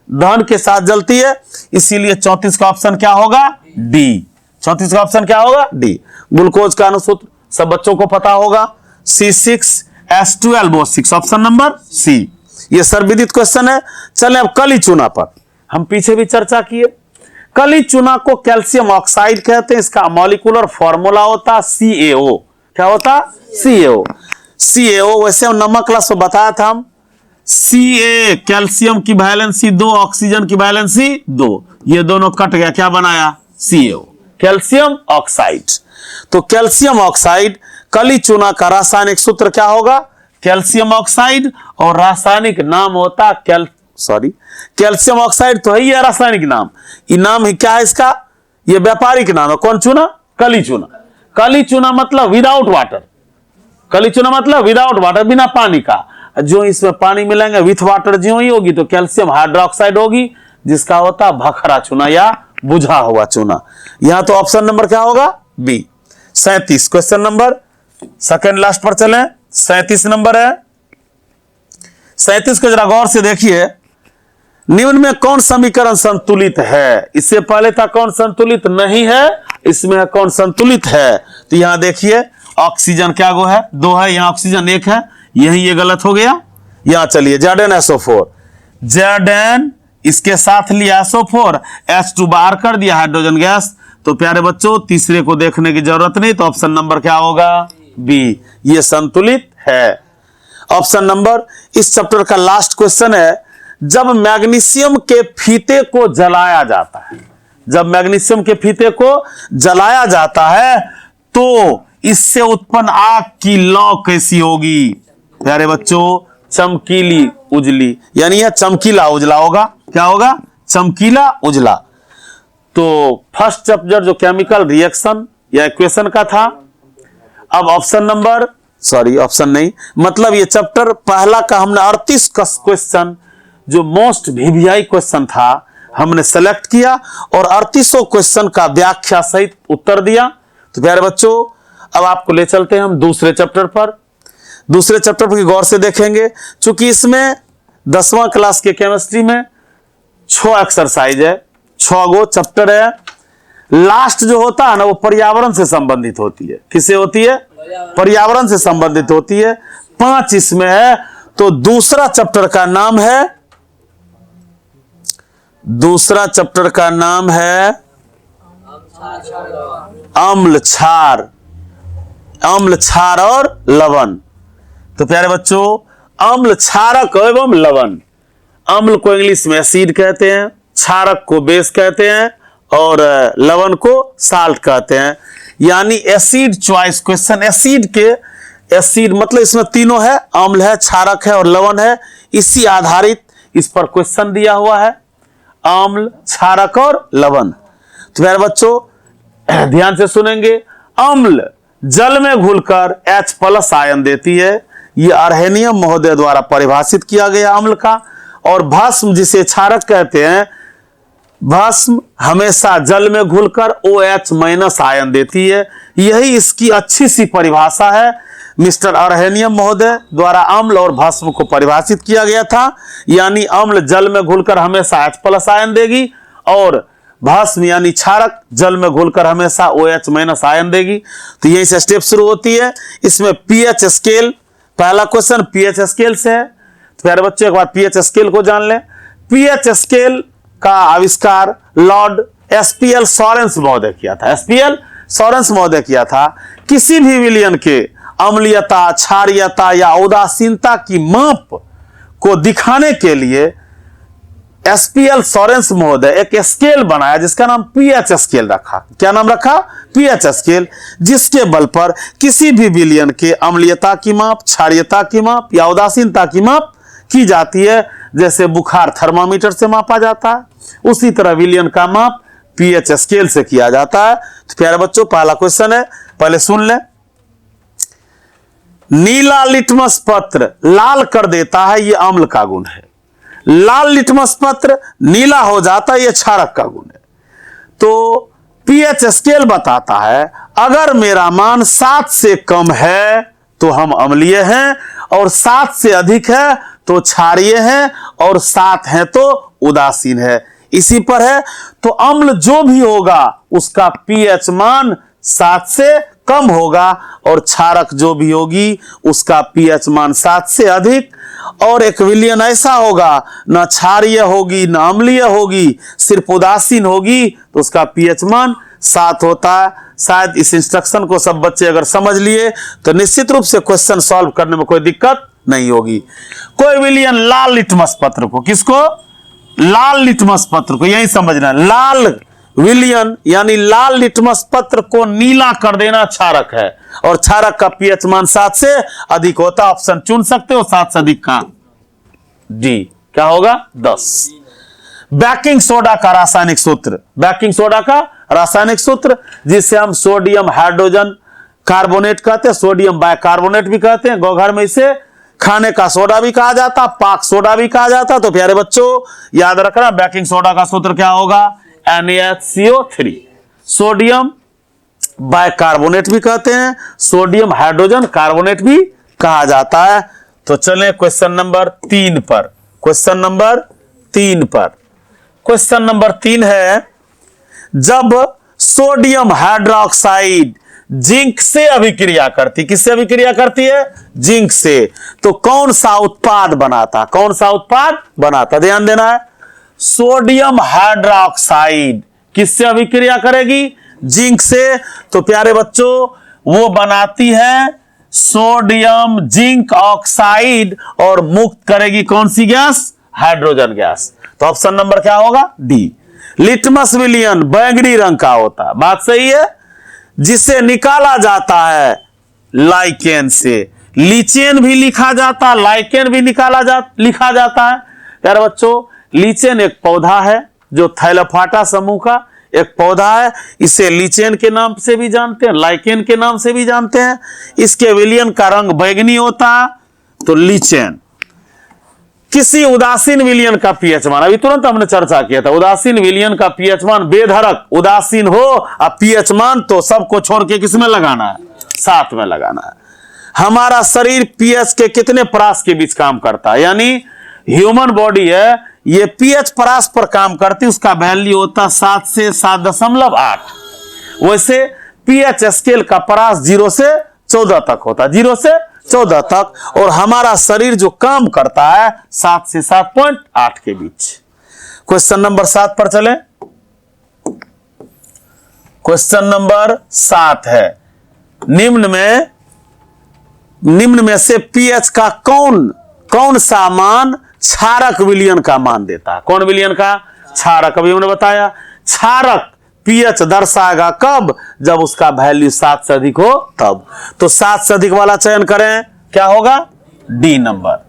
दहन के साथ जलती है, इसीलिए 34 का ऑप्शन क्या होगा? डी। 34 का ऑप्शन क्या होगा? डी। ग्लूकोज का अनुसूत्र सब बच्चों को पता होगा, C6H12O6, ऑप्शन नंबर सी। ये सर्वविदित क्वेश्चन है। चलें अब कली चूना पर हम पीछे भी चर्चा किए। कली चूना को कैल्शियम ऑक्साइड कहते हैं, इसका मॉलिक्यूलर फॉर्मूला होता CaO। क्या होता? CaO। CaO वैसे हम नमक क्लास में बताया था हम, Ca कैल्शियम की वैलेंसी 2, ऑक्सीजन की वैलेंसी 2, ये दोनों कट गया, क्या बनाया? CaO, calcium oxide. तो कैल्शियम ऑक्साइड कली चूना का रासायनिक सूत्र क्या होगा? कैल्शियम ऑक्साइड, और रासायनिक नाम होता कैल्शियम ऑक्साइड तो है ही रासायनिक नाम। ये नाम क्या है इसका? ये व्यापारिक नाम है। कौन चूना? कली चूना। कली चूना मतलब विदाउट वाटर, कली चूना मतलब विदाउट वाटर, बिना पानी का। जो इसमें पानी मिलाएंगे विथ वाटर जो ही होगी तो कैल्शियम हाइड्रोक्साइड होगी, जिसका होता भखरा चूना या बुझा हुआ चूना। यहां तो ऑप्शन नंबर क्या होगा? B. 37 question number second last पर चलें। 37 नंबर है। 37 को जरा गौर से देखिए। निम्न में कौन समीकरण संतुलित है? इससे पहले था कौन संतुलित नहीं है, इसमें है कौन संतुलित है, तो यहां देखिए ऑक्सीजन क्या गो है, 2 है, यहां ऑक्सीजन 1 है, यही ये गलत हो गया। यहां चलिए ZnSO4, Zn इसके साथ लिया SO4, H2 बाहर कर दिया हाइड्रोजन गैस। तो प्यारे बच्चों तीसरे को देखने की जरूरत नहीं, तो ऑप्शन नंबर क्या होगा, बी, ये संतुलित है। ऑप्शन नंबर, इस चैप्टर का लास्ट क्वेश्चन है, जब मैग्नीशियम के फीते को जलाया जाता है, जब मैग्नीशियम के फीते को जलाया जाता है तो इससे उत्पन्न आग की लौ कैसी होगी, प्यारे बच्चों, चमकीली उजली, यानी यह चमकीला उजला होगा। क्या होगा, चमकीला उजला। तो फर्स्ट चैप्टर जो केमिकल रिएक्शन या इक्वेशन का था। अब ऑप्शन नंबर, सॉरी ऑप्शन नहीं, मतलब ये चैप्टर पहला का हमने 38 का क्वेश्चन जो मोस्ट वीवीआई क्वेश्चन था हमने सेलेक्ट किया और 38 क्वेश्चन का व्याख्या सहित उत्तर दिया। तो प्यारे बच्चों अब आपको ले चलते हैं हम दूसरे चैप्टर पर। दूसरे चैप्टर पर गौर से देखेंगे, चूंकि इसमें 10वां क्लास के केमिस्ट्री में 6 एक्सरसाइज है, 6 गो चैप्टर है। लास्ट जो होता है ना वो पर्यावरण से संबंधित होती है। किससे होती है, पर्यावरण से संबंधित होती है। 5 इसमें है। तो दूसरा चैप्टर का नाम है, दूसरा चैप्टर का नाम है अम्ल क्षार, अम्ल क्षार और लवण। तो प्यारे बच्चों अम्ल क्षारक एवं लवण, अम्ल को इंग्लिश में एसिड कहते हैं, क्षारक को बेस कहते हैं और लवण को साल्ट कहते हैं। यानी एसिड चॉइस क्वेश्चन, एसिड के, एसिड मतलब इसमें तीनों है, अम्ल है, क्षारक है और लवण है, इसी आधारित इस पर क्वेश्चन दिया हुआ है, अम्ल, क्षारक और लवण। तो प्यारे बच्चों ध्यान से सुनेंगे, अम्ल जल में घुलकर H+ आयन देती है, यह अर्हेनियम महोदय द्वारा परिभाषित किया गया अम्ल का। और भस्म जिसे क्षारक कहते हैं, भस्म हमेशा जल में घुलकर OH- आयन देती है, यही इसकी अच्छी सी परिभाषा है। मिस्टर अर्हेनियम महोदय द्वारा अम्ल और भस्म को परिभाषित किया गया था, यानी अम्ल जल में घुलकर हमेशा H+ आयन देगी और भस्म यानी क्षारक जल में घुलकर हमेशा OH- आयन देगी। तो यहीं से स्टेप शुरू होती है। इसमें पीएच स्केल, पहला क्वेश्चन पीएच स्केल से है। तो प्यारे बच्चों एक बार पीएच स्केल को जान लें। पीएच स्केल का आविष्कार लॉर्ड SPL सॉरेंस महोदय किया था, SPL सॉरेंस महोदय किया था। किसी भी विलयन के अम्लीयता, क्षारीयता या उदासीनता की माप को दिखाने के लिए SPL सॉरेंस महोदय एक स्केल बनाया जिसका नाम पीएच स्केल रखा। क्या नाम रखा, पीएच स्केल, जिसके बल पर किसी भी विलयन के अम्लीयता की माप, क्षारीयता की माप या उदासीनता की माप की जाती है। जैसे बुखार थर्मामीटर से मापा जाता है, उसी तरह विलयन का माप पीएच स्केल से किया जाता है। तो प्यारे बच्चों पहला क्वेश्चन है, पहले सुन लें। नीला लिटमस पत्र लाल कर देता है, यह अम्ल का गुण है। लाल लिटमस पत्र नीला हो जाता है, यह क्षारक का गुण है। तो पीएच स्केल बताता है अगर मेरा मान 7 से कम है तो हम अम्लीय हैं और 7 से अधिक है तो क्षारीय हैं और 7 है तो उदासीन है। इसी पर है। तो अम्ल जो भी होगा उसका पीएच मान 7 से कम होगा और क्षारक जो भी होगी उसका पीएच मान 7 से अधिक। और एक विलयन ऐसा होगा ना क्षारीय होगी ना अम्लीय होगी, सिर्फ उदासीन होगी, तो उसका पीएच मान 7 होता है। शायद इस इंस्ट्रक्शन को सब बच्चे अगर समझ लिए तो निश्चित रूप से क्वेश्चन सॉल्व करने में कोई दिक्कत नहीं होगी। कोई विलयन लाल लिटमस पत्र को, किसको, लाल लिटमस पत्र को, यही समझना, लाल विलयन यानी लाल लिटमस पत्र को नीला कर देना क्षारक है और क्षारक का पीएच मान 7 से अधिक होता। ऑप्शन चुन सकते हो 7 से अधिक का, डी क्या होगा 10। बेकिंग सोडा का रासायनिक सूत्र, बेकिंग सोडा का रासायनिक सूत्र जिसे हम सोडियम हाइड्रोजन कार्बोनेट कहते हैं, सोडियम बाइकार्बोनेट भी कहते हैं, गौघर में इसे खाने का सोडा भी कहा जाता, पाक सोडा भी कहा जाता। तो प्यारे बच्चों याद रखना बेकिंग सोडा का सूत्र क्या होगा, NaCO3। सोडियम बाइकार्बोनेट भी कहते हैं, सोडियम हाइड्रोजन कार्बोनेट भी कहा जाता है। तो चलें क्वेश्चन नंबर 3 पर। क्वेश्चन नंबर 3 पर, क्वेश्चन नंबर 3 है, जब सोडियम हाइड्रोक्साइड जिंक से अभिक्रिया करती, किससे अभिक्रिया करती है? जिंक से। तो कौन सा उत्पाद बनाता, कौन सा उत्पाद बनाता? ध्यान देना है। सोडियम हाइड्रोक्साइड किससे अभिक्रिया करेगी? जिंक से। तो प्यारे बच्चों वो बनाती है सोडियम जिंक ऑक्साइड और मुक्त करेगी कौन सी गैस? Hydrogen gas. तो ऑप्शन नंबर क्या होगा? डी। लिटमस विलियन बैंगनी रंग का होता है, बात सही है, जिसे निकाला जाता है लाइकेन से। लीचेन भी लिखा जाता है, लाइकेन भी लिखा जाता है। प्यारे बच्चों लीचेन एक पौधा है जो थैलाफाटा समूह का एक पौधा है, इसे लीचेन के नाम से भी जानते हैं, लाइकेन के नाम से भी जानते हैं। इसके विलियन का रंग बैंगनी होता है, तो लीचेन। किसी उदासीन विलियन का पीएच मान, अभी तुरंत हमने चर्चा किया था, उदासीन विलियन का पीएच मान बेधड़क उदासीन हो अब पीएच मान तो सबको छोड़ के किसमें लगाना है? 7 में लगाना है। हमारा शरीर पीएच के कितने परास के बीच काम करता है? यानी ह्यूमन बॉडी है ये पीएच परास पर काम करती, उसका वैल्यू होता है 7 से 7.8। वैसे पीएच स्केल का परास 0 से 14 तक होता है, 0 से 14 तक। और हमारा शरीर जो काम करता है 7 से 7.8 के बीच। क्वेश्चन नंबर 7 पर चले। क्वेश्चन नंबर 7 है, निम्न में से पीएच का कौन सा मान क्षारक विलियन का मान देता है? कौन विलियन का? क्षारक। अभी हमने बताया क्षारक पीएच दर्शाएगा कब? जब उसका वैल्यू 7 से अधिक हो तब। तो 7 से अधिक वाला चयन करें, क्या होगा? D number.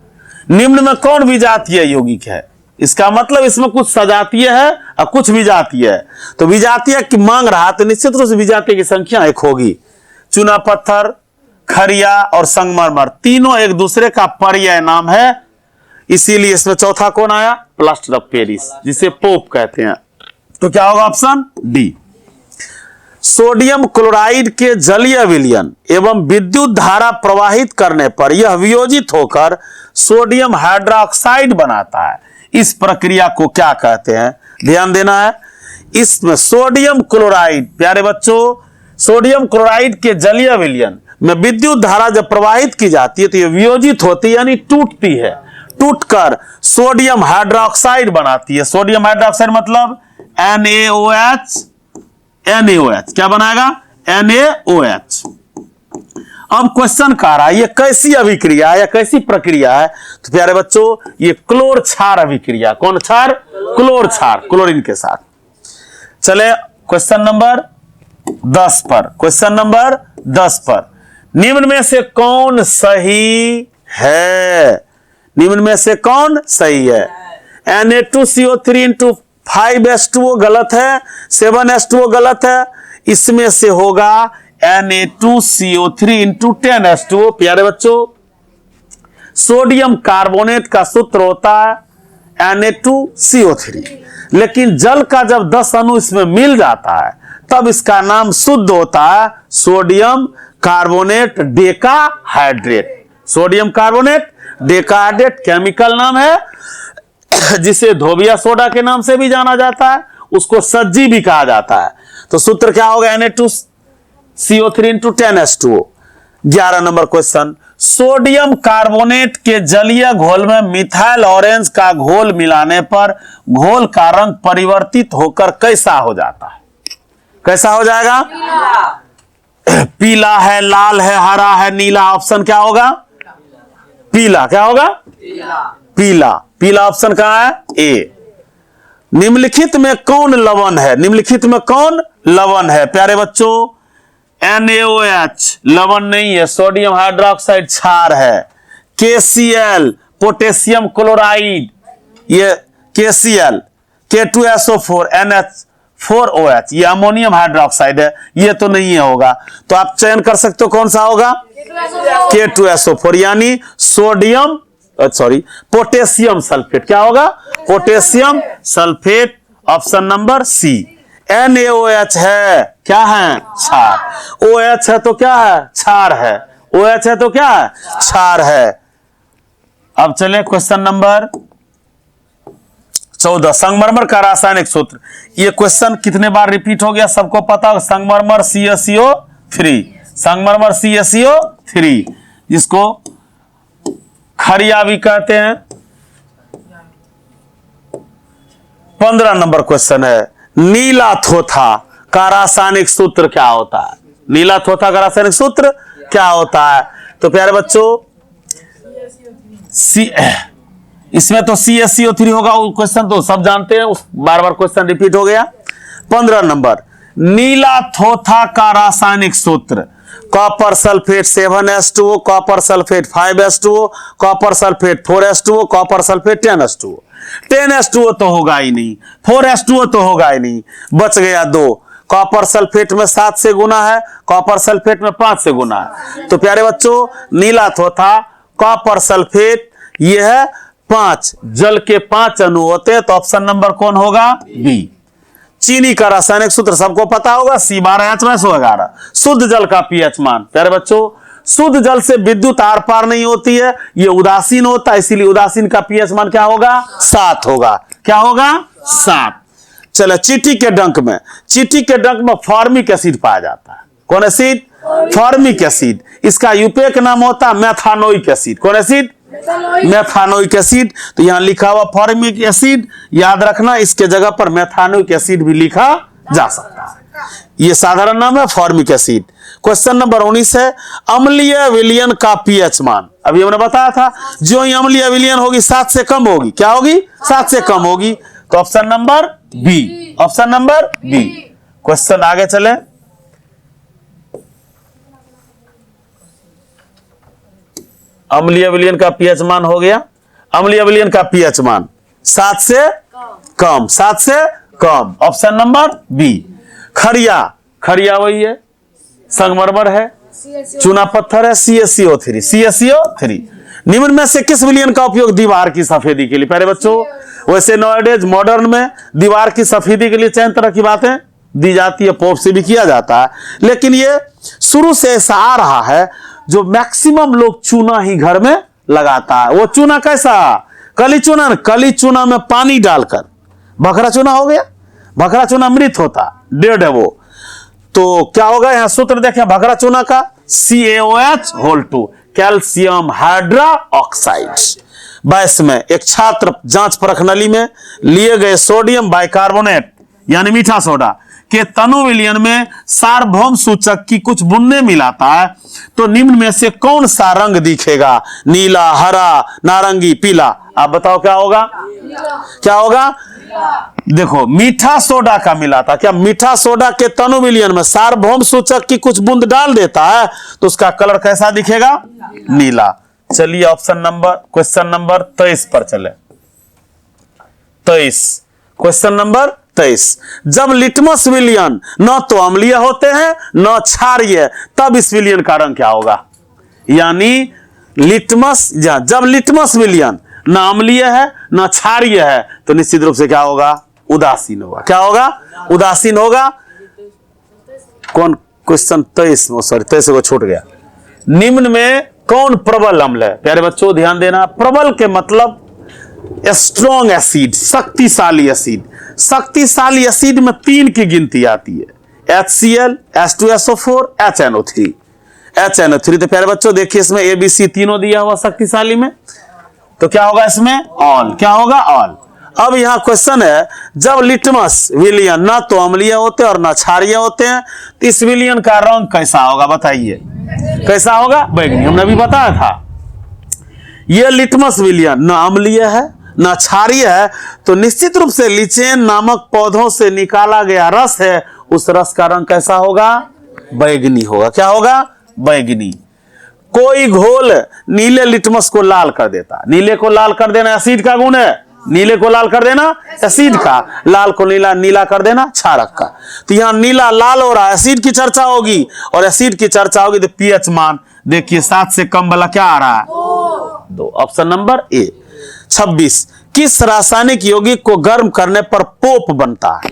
निम्न में कौन विजातीय यौगिक है? इसका मतलब इसमें कुछ सजातीय है और कुछ विजातीय है। तो विजातीय की मांग रहा तो निश्चित रूप से विजातीय की संख्या 1 होगी। चूना पत्थर, खरिया और संगमरमर तीनों एक दूसरे का पर्याय नाम है, इसीलिए इसमें चौथा कौन आया? प्लास्टर ऑफ पेरिस, जिसे पोप कहते हैं। तो क्या होगा? Option D. सोडियम क्लोराइड के जलीय विलयन एवं विद्युत धारा प्रवाहित करने पर यह वियोजित होकर सोडियम हाइड्रोक्साइड बनाता है। इस प्रक्रिया को क्या कहते हैं? ध्यान देना है। इसमें सोडियम क्लोराइड, प्यारे बच्चों सोडियम क्लोराइड के जलीय विलयन में विद्युत धारा जब प्रवाहित की जाती है तो यह वियोजित होती है, यानी टूटती है, टूटकर सोडियम हाइड्रोक्साइड बनाती है। सोडियम हाइड्रोक्साइड मतलब NaOH, NaOH क्या बनाएगा? NaOH। अब क्वेश्चन कह रहा है ये कैसी अभिक्रिया है या कैसी प्रक्रिया है? तो प्यारे बच्चों ये क्लोर क्षार अभिक्रिया। कौन क्षार? क्लोर क्षार, क्लोरीन के साथ। चले क्वेश्चन नंबर 10 पर। क्वेश्चन नंबर 10 पर, निम्न में से कौन सही है? निम्न में से कौन सही है? Na2CO3 इंटू 5H2O गलत है, 7H2O गलत है, इसमें से होगा Na2CO3 इंटू 10H2O। प्यारे बच्चों सोडियम कार्बोनेट का सूत्र होता है Na2CO3, लेकिन जल का जब 10 अणु इसमें मिल जाता है तब इसका नाम शुद्ध होता है sodium carbonate decahydrate. Sodium carbonate decahydrate chemical नाम है, जिसे धोबिया सोडा के नाम से भी जाना जाता है, उसको सज्जी भी कहा जाता है। तो सूत्र क्या होगा? Na2CO3 into 10H2O। 11 number question, sodium carbonate के जलीय घोल में मिथाइल ऑरेंज का घोल मिलाने पर घोल का रंग परिवर्तित होकर कैसा हो जाता है? कैसा हो जाएगा? पीला है, लाल है, हरा है, नीला। ऑप्शन क्या होगा? पीला। क्या होगा? पीला। पीला ऑप्शन कहां है? ए। निम्नलिखित में कौन लवण है? निम्नलिखित में कौन लवण है? प्यारे बच्चों NaOH लवण नहीं है, सोडियम हाइड्रोक्साइड क्षार है। KCl पोटेशियम क्लोराइड, ये KCl, K2SO4 NH4OH ये अमोनियम हाइड्रोक्साइड है, ये तो नहीं होगा। तो आप चयन कर सकते हो कौन सा होगा? K2SO4 यानी सोडियम पोटेशियम सल्फेट। क्या होगा? Potassium sulphate. Option number C. NaOH है, क्या है? क्षार। OH है तो क्या है? क्षार है। OH है तो क्या है? क्षार है। अब चले क्वेश्चन नंबर 14 संगमरमर का रासायनिक सूत्र। ये क्वेश्चन कितने बार रिपीट हो गया सबको पता हो। संगमरमर CaCO3, संगमरमर CaCO3 जिसको खरिया भी कहते हैं। 15 नंबर क्वेश्चन है, नीला थोथा का रासायनिक सूत्र क्या होता है? नीला थोथा का रासायनिक सूत्र क्या होता है? तो प्यारे बच्चों इसमें तो CaCO3 होगा। वो क्वेश्चन तो सब जानते हैं, बार बार क्वेश्चन रिपीट हो गया। 15 नंबर, नीला थोथा का रासायनिक सूत्र copper sulphate 7H2O, copper sulphate 5H2O, copper sulphate 4H2O, copper sulphate 10H2O। 10H2O तो होगा ही नहीं, 4H2O तो होगा ही नहीं, बच गया 2। कॉपर सल्फेट में 7 से गुना है, कॉपर सल्फेट में 5 से गुना है। तो प्यारे बच्चों नीला थोथा कॉपर सल्फेट ये है 5, जल के 5 अणु होते हैं, तो ऑप्शन नंबर कौन होगा? बी। चीनी का रासायनिक सूत्र सबको पता होगा, C12H11। शुद्ध जल का pH मान, प्यारे बच्चों शुद्ध जल से विद्युत आर पार नहीं होती है, ये उदासीन होता है, इसीलिए उदासीन का pH मान क्या होगा? 7 होगा। क्या होगा? 7। चलो चींटी के डंक में, चींटी के डंक में फॉर्मिक एसिड पाया जाता है। कौन एसिड? Formic acid. इसका यूपेक नाम होता है मेथानोइक एसिड। कौन एसिड? मेथानोइक एसिड। तो यहां लिखा हुआ फॉर्मिक एसिड, याद रखना इसके जगह पर मेथानोइक एसिड भी लिखा जा सकता है। ये साधारण नाम है फॉर्मिक एसिड। क्वेश्चन नंबर 19 है, अम्लीय विलयन का pH मान। अभी हमने बताया था जो ही अम्लीय विलयन होगी 7 से कम होगी। क्या होगी? 7 से कम होगी। तो option number B, option number B. Question आगे चले। अम्लीय विलयन का pH मान हो गया। अम्लीय विलयन का pH मान 7 से कम, 7 से कम, ऑप्शन नंबर बी। खरिया, खरिया वही है, संगमरमर है, चूना पत्थर है, CaCO3, CaCO3। निम्न में से किस विलयन का उपयोग दीवार की सफेदी के लिए? प्यारे बच्चों वैसे नॉवेडेज मॉडर्न में दीवार की सफेदी के लिए चयन तरह की बातें दी जाती है, पोप से भी किया जाता है, लेकिन ये शुरू से ऐसा आ रहा है जो मैक्सिमम लोग चूना ही घर में लगाता है। वो चूना कैसा? कली चूना, कली चूना में पानी डालकर भखरा चूना हो गया। भखरा चूना मृत होता, डेड है वो। तो क्या होगा? यहां सूत्र देखें भखरा चूना का, CaOH2 कैल्शियम हाइड्रोक्साइड। 22 में एक छात्र जांच परख नली में लिए गए सोडियम बाइकार्बोनेट यानी मीठा सोडा के तनु विलयन में सार्वभौम सूचक की कुछ बूंदें मिलाता है, तो निम्न में से कौन सा रंग दिखेगा? नीला, हरा, नारंगी, पीला। आप बताओ क्या होगा? क्या होगा? देखो मीठा सोडा का मिलाता, क्या मीठा सोडा के तनु विलयन में सार्वभौम सूचक की कुछ बूंद डाल देता है तो उसका कलर कैसा दिखेगा? नीला। चलिए ऑप्शन नंबर क्वेश्चन नंबर 23 पर चले। 23 क्वेश्चन नंबर 23, जब लिटमस विलयन न तो अम्लीय होते हैं न क्षारीय, तब इस विलयन का रंग क्या होगा? यानी लिटमस, जब लिटमस विलयन न अम्लीय है न क्षारीय है तो निश्चित रूप से क्या होगा? उदासीन होगा। क्या होगा? उदासीन होगा। कौन? क्वेश्चन 23, सॉरी 23 को छूट गया। निम्न में कौन प्रबल अम्ल है? प्यारे बच्चों ध्यान देना, प्रबल के मतलब स्ट्रॉन्ग एसिड, शक्तिशाली एसिड। शक्तिशाली एसिड में 3 की गिनती आती है, HCl, H2SO4, HNO3। HNO3 तो प्यारे बच्चों देखिए इसमें ABC तीनों दिया हुआ शक्तिशाली में, तो क्या होगा इसमें? ऑल। क्या होगा? ऑल। अब यहां क्वेश्चन है, जब लिटमस विलयन ना तो अम्लीय होते और ना क्षारीय होते हैं तो इस विलयन का रंग कैसा होगा? बताइए कैसा होगा? बैगनी। हमने अभी बताया था यह लिटमस विलयन ना अम्लीय है ना क्षारीय है, तो निश्चित रूप से लिचेन नामक पौधों से निकाला गया रस है, उस रस का रंग कैसा होगा? बैगनी होगा। क्या होगा? बैगनी। कोई घोल नीले लिटमस को लाल कर देता। नीले को लाल कर देना एसिड का गुण है, नीले को लाल कर देना एसिड का, लाल को नीला, नीला कर देना क्षारक का। तो यहां नीला लाल हो रहा है, एसिड की चर्चा होगी, और एसिड की चर्चा होगी तो pH मान देखिए 7 से कम वाला क्या आ रहा है? 2, ऑप्शन नंबर ए। 26, किस रासायनिक यौगिक को गर्म करने पर पोप बनता है?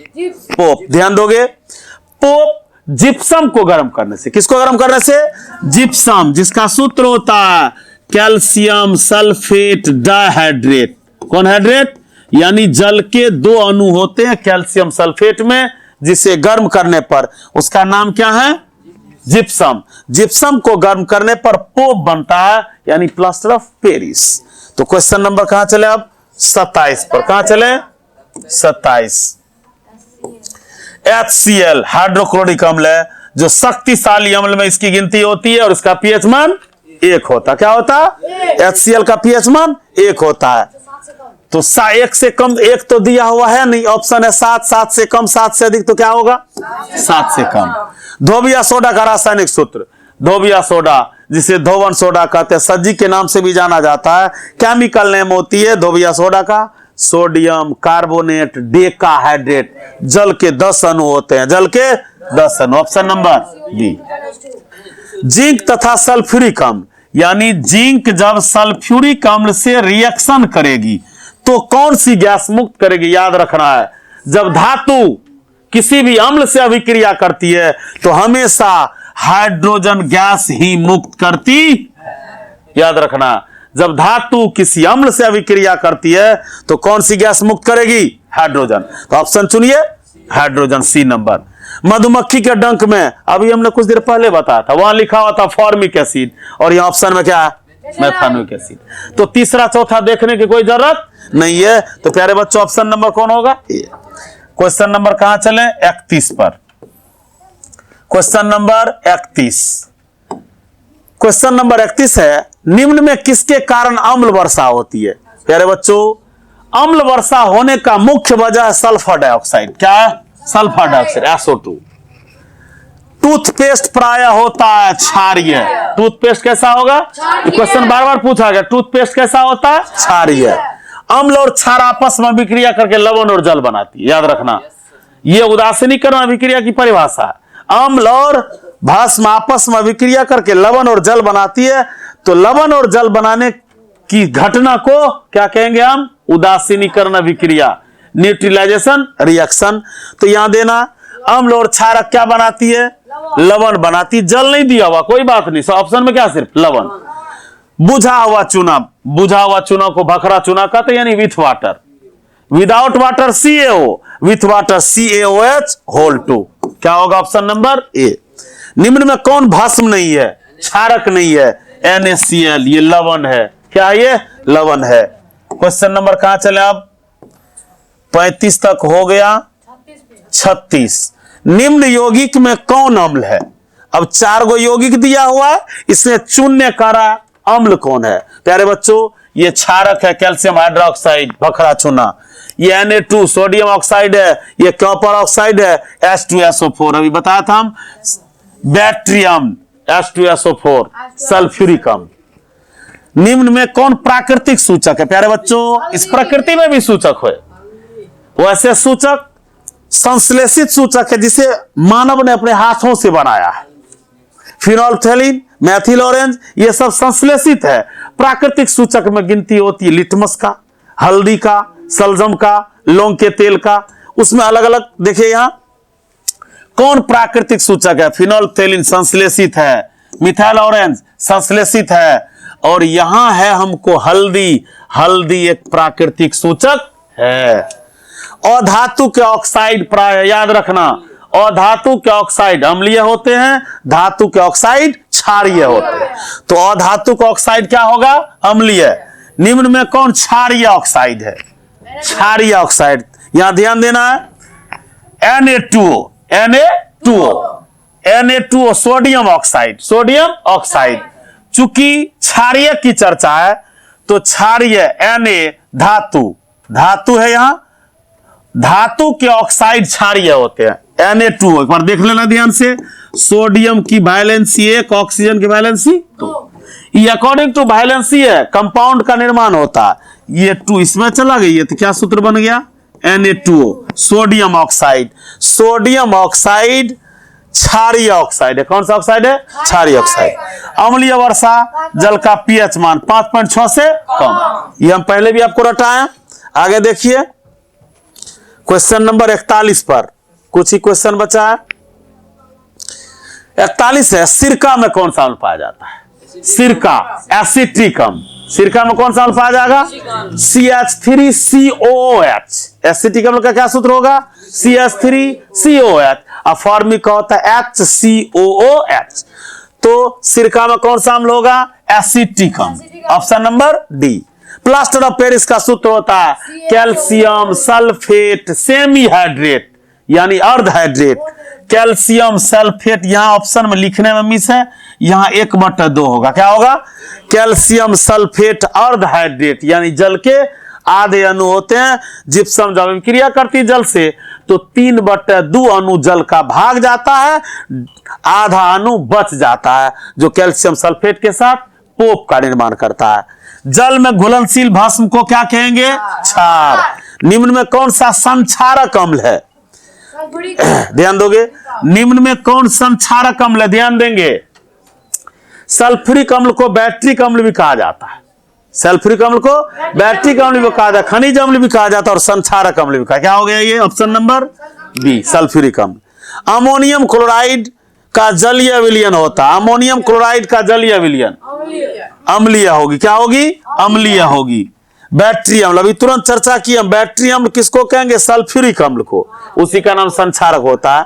पोप, ध्यान दोगे, पोप जिप्सम को गर्म करने से। किसको गर्म करने से? जिप्सम, जिसका सूत्र होता है कैल्शियम सल्फेट डाइहाइड्रेट। कौन हाइड्रेट? यानी जल के दो अणु होते हैं कैल्शियम सल्फेट में, जिसे गर्म करने पर उसका नाम क्या है? जिप्सम। जिप्सम को गर्म करने पर पोप बनता है, यानी प्लास्टर ऑफ पेरिस। तो क्वेश्चन नंबर कहां चले अब? 27 पर। कहां चले? 27। HCl हाइड्रोक्लोरिक अम्ल है, जो शक्तिशाली अम्ल में इसकी गिनती होती है और इसका पीएच मान 1 होता है। क्या होता है? HCl का पीएच मान 1 होता है। तो 1 से कम, 1 तो दिया हुआ है नहीं, ऑप्शन है 7, 7 से कम, 7 से अधिक, तो क्या होगा? 7 से कम। धोबिया सोडा का रासायनिक सूत्र, धोबिया सोडा जिसे धोवन सोडा कहते हैं, सज्जी के नाम से भी जाना जाता है, केमिकल नेम होती है धोबिया सोडा का सोडियम कार्बोनेट डेकाहाइड्रेट। जल के 10 अणु होते हैं, जल के 10 अणु। Option number B. जिंक तथा सल्फ्यूरिक अम्ल, यानी जिंक जब सल्फ्यूरिक अम्ल से रिएक्शन करेगी तो कौन सी गैस मुक्त करेगी? याद रखना है, जब धातु किसी भी अम्ल से अभिक्रिया करती है तो हमेशा हाइड्रोजन गैस ही मुक्त करती। याद रखना, जब धातु किसी अम्ल से अभिक्रिया करती है तो कौन सी गैस मुक्त करेगी? हाइड्रोजन। तो ऑप्शन चुनिए, हाइड्रोजन, सी नंबर। मधुमक्खी के डंक में, अभी हमने कुछ देर पहले बताया था, वहां लिखा हुआ था फॉर्मिक एसिड, और यहां ऑप्शन में क्या है? मेथानोइक एसिड। तो तीसरा चौथा देखने की कोई जरूरत नहीं है। तो प्यारे बच्चों, ऑप्शन नंबर कौन होगा? क्वेश्चन नंबर कहां चले? 31 पर। Question number 31। क्वेश्चन नंबर 31 है, निम्न में किसके कारण अम्ल वर्षा होती है? प्यारे बच्चों, अम्ल वर्षा होने का मुख्य वजह है सल्फर डाइऑक्साइड। क्या है? Sulphur dioxide, SO2। टूथपेस्ट प्राय होता है क्षारीय। टूथपेस्ट कैसा होगा? क्वेश्चन बार बार पूछा गया, टूथपेस्ट कैसा होता है? क्षारीय। अम्ल और क्षार आपस में अभिक्रिया करके लवण और जल बनाती है। याद रखना, यह उदासीनीकरण अभिक्रिया की परिभाषा है। अम्ल और भस्म आपस में अभिक्रिया करके लवण और जल बनाती है। तो लवण और जल बनाने की घटना को क्या कहेंगे हम? उदासीनीकरण अभिक्रिया, न्यूट्रलाइजेशन रिएक्शन। तो यहां देना, अम्ल और क्षारक क्या बनाती है? लवण बनाती। जल नहीं दिया हुआ, कोई बात नहीं, ऑप्शन में क्या? सिर्फ लवण। बुझा हुआ चूना, बुझा हुआ चूना को भखरा चूना कहते, यानी with water. Without water CaO, with water CaOH whole 2। क्या होगा? Option number A. निम्न में कौन भस्म नहीं है? क्षारक नहीं है, NaCl, ये लवण है। क्या ये? लवण है। क्वेश्चन नंबर कहां चले अब? 35 तक हो गया। 36। निम्न यौगिक में कौन अम्ल है? अब 4 गो यौगिक दिया हुआ है, इसमें चुनने कारा अम्ल कौन है? प्यारे बच्चों, ये क्षारक है कैल्शियम हाइड्रोक्साइड भखरा चूना, ये Na2 सोडियम ऑक्साइड है, ये कॉपर ऑक्साइड है, H2SO4 अभी बताया था हम, बैट्रियम H2SO4 सल्फ्यूरिक अम्ल। निम्न में कौन प्राकृतिक सूचक है? प्यारे बच्चों, इस प्रकृति में भी सूचक है, वैसे सूचक संश्लेषित सूचक है जिसे मानव ने अपने हाथों से बनाया है। फिनोल्फथैलीन, मैथिल ऑरेंज, ये सब संश्लेषित है। प्राकृतिक सूचक में गिनती होती है लिटमस का, हल्दी का, सलजम का, लौंग के तेल का, उसमें अलग अलग। देखिए यहां कौन प्राकृतिक सूचक है? फिनोल्फथैलीन संश्लेषित है, मिथाइल ऑरेंज संश्लेषित है, और यहां है हमको हल्दी। हल्दी एक प्राकृतिक सूचक है। अधातु के ऑक्साइड प्राय, याद रखना, अधातु के ऑक्साइड अम्लीय होते हैं, धातु के ऑक्साइड क्षारीय होते हैं। तो अधातु का ऑक्साइड क्या होगा? अम्लीय। निम्न में कौन क्षारीय ऑक्साइड है? क्षारीय ऑक्साइड, यहां ध्यान देना है, Na2O sodium oxide, sodium oxide. चूंकि क्षारीय की चर्चा है तो क्षारीय Na धातु, धातु है यहां, धातु के ऑक्साइड क्षारीय होते हैं। Na2O एक बार देख लेना ध्यान से, सोडियम की वैलेंसी 1, ऑक्सीजन की वैलेंसी 2। ये अकॉर्डिंग टू वैलेंसी है कंपाउंड का निर्माण होता है। ये 2 इसमें चला गई है तो क्या सूत्र बन गया? Na2O sodium oxide. Sodium oxide क्षारीय ऑक्साइड है। कौन सा ऑक्साइड है? क्षारीय ऑक्साइड। अम्लीय वर्षा, जल का पीएच मान 5.6 से कम, ये हम पहले भी आपको रटाए। आगे देखिए क्वेश्चन नंबर 41 पर कुछ ही क्वेश्चन बचा है। 41 है, सिरका में कौन सा अम्ल पाया जाता है? सिरका, एसिट्रिक अम्ल। सिरका में कौन सा अम्ल पाया जाएगा? CH3COOH। एसिटिक अम्ल का क्या सूत्र होगा? CH3COOH। और फॉर्मिक का होता है HCOOH। तो सिरका में कौन सा अम्ल होगा? एसिटिक अम्ल। Option number D. Plaster of Paris का सूत्र होता है कैल्शियम सल्फेट सेमी हाइड्रेट यानी अर्ध हाइड्रेट। कैल्शियम सल्फेट यहां ऑप्शन में लिखने में मिस है, यहां 1/2 होगा। क्या होगा? कैल्शियम सल्फेट अर्ध हाइड्रेट यानी जल के आधे अणु होते हैं। जिप्सम जब क्रिया करती है जल से तो 3/2 अणु जल का भाग जाता है, आधा अणु बच जाता है जो कैल्शियम सल्फेट के साथ पोप का निर्माण करता है। जल में घुलनशील भस्म को क्या कहेंगे? क्षार। निम्न में कौन सा संक्षारक अम्ल है? ध्यान दोगे, निम्न में कौन संक्षारक अम्ल है? ध्यान देंगे। सल्फ्यूरिक अम्ल को बैट्रिक अम्ल भी कहा जाता है। सल्फ्यूरिक अम्ल को बैट्रिक अम्ल भी कहा जाता है, खनिज अम्ल भी कहा जाता है और संक्षारक अम्ल भी कहा। क्या हो गया ये? ऑप्शन नंबर बी सल्फ्यूरिक अम्ल। अमोनियम क्लोराइड का जलीय विलयन होता है। अमोनियम क्लोराइड का जलीय विलयन अम्लीय होगी। क्या होगी? अम्लीय होगी। बैटरी अम्ल अभी तुरंत चर्चा की हम। बैटरी अम्ल किसको कहेंगे? सल्फ्यूरिक अम्ल को, उसी का नाम संक्षारक होता है।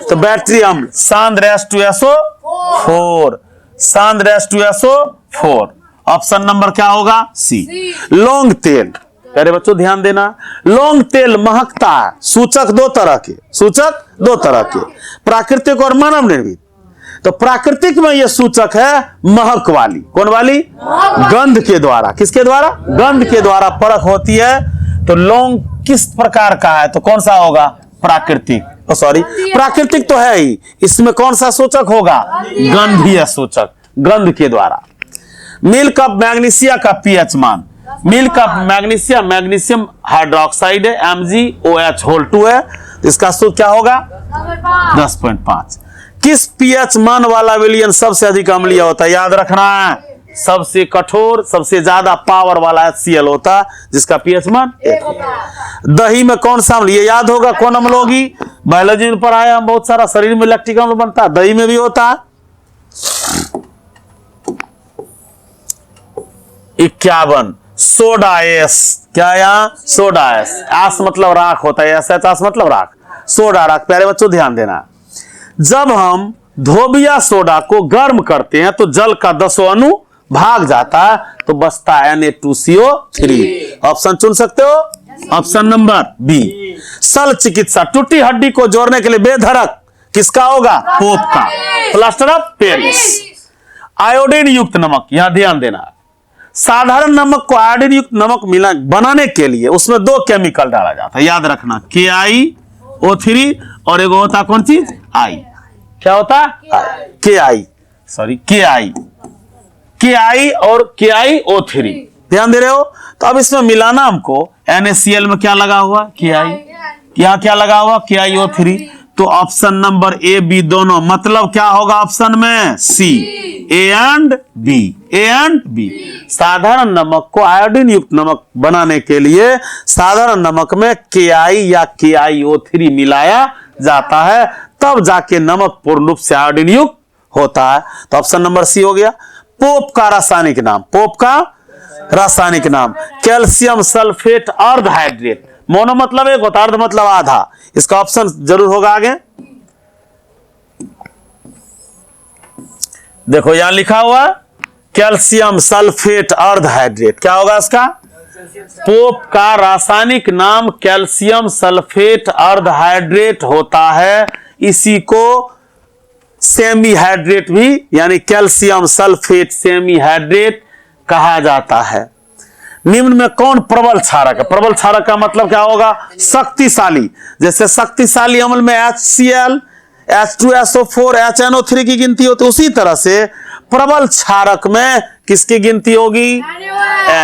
तो बैटरी अम्ल SN2SO4 SN2SO4। ऑप्शन नंबर क्या होगा? सी। लौंग तेल, प्यारे बच्चों ध्यान देना, लौंग तेल महकता है। सूचक दो तरह के, सूचक दो तरह के, प्राकृतिक और मानव निर्मित। तो प्राकृतिक में यह सूचक है महक वाली। कौन वाली? गंध के द्वारा। किसके द्वारा? गंध के द्वारा परख होती है। तो लौंग किस प्रकार का है? तो कौन सा होगा? प्राकृतिक। सॉरी, प्राकृतिक तो है ही, इसमें कौन सा सूचक होगा? गंधीय सूचक, गंध के द्वारा। मिल्क ऑफ मैग्नीशिया का पीएच मान। Milk of magnesia magnesium hydroxide है, MgOH2 है। इसका सूत्र क्या होगा? 10.5। किस पीएच मान वाला विलयन सबसे अधिक अम्लीय होता है? याद रखना है, सबसे कठोर सबसे ज्यादा पावर वाला HCl होता है जिसका पीएच मान 1 होता है। दही में कौन सा अम्ल? ये याद होगा कौन अम्ल होगी? बायोलॉजी में पढ़ाया हम बहुत सारा। शरीर में लैक्टिक अम्ल बनता है, दही में भी होता है। 51 सोडा एस। क्या यहाँ? Soda S. आस मतलब राख होता है, आस मतलब राख, सोडा राख। प्यारे बच्चों ध्यान देना, जब हम धोबिया सोडा को गर्म करते हैं तो जल का 10 अणु भाग जाता है, तो बचता है Na2CO3। ऑप्शन चुन सकते हो, ऑप्शन नंबर बी। सल चिकित्सा, टूटी हड्डी को जोड़ने के लिए बेधड़क किसका होगा? पोप का। Plaster of Paris. आयोडीन युक्त नमक, यहां ध्यान देना, साधारण नमक को आयोडीन युक्त नमक मिला बनाने के लिए उसमें 2 केमिकल डाला जाता है। याद रखना, KiO3 और एक होता कौन चीज? आई। क्या होता है? KI, सॉरी KI और KiO3। ध्यान दे रहे हो? तो अब इसमें मिलाना हमको, NaCl में क्या लगा हुआ? KI। यहाँ क्या लगा हुआ? KiO3। तो ऑप्शन नंबर ए बी दोनों, मतलब क्या होगा ऑप्शन में? सी, ए एंड बी। साधारण नमक को आयोडीन युक्त नमक बनाने के लिए साधारण नमक में KI या KiO3 मिलाया जाता है, तब जाके नमक पूर्ण रूप से आयोडीन युक्त होता है। तो ऑप्शन नंबर सी हो गया। पोप का रासायनिक नाम, पोप का रासायनिक नाम कैल्शियम सल्फेट अर्ध हाइड्रेट। मोनो मतलब एक होता, अर्ध मतलब आधा। इसका ऑप्शन जरूर होगा आगे। देखो यहां लिखा हुआ कैल्शियम सल्फेट अर्ध हाइड्रेट। क्या होगा इसका? पोप का रासायनिक नाम कैल्शियम सल्फेट अर्ध हाइड्रेट होता है। इसी को सेमी हाइड्रेट भी यानी कैल्शियम सल्फेट सेमी हाइड्रेट कहा जाता है। निम्न में कौन प्रबल क्षारक है? प्रबल क्षारक का मतलब क्या होगा? शक्तिशाली। जैसे शक्तिशाली अम्ल में HCl, H2SO4, HNO3 की गिनती होती है, उसी तरह से प्रबल क्षारक में किसकी गिनती होगी?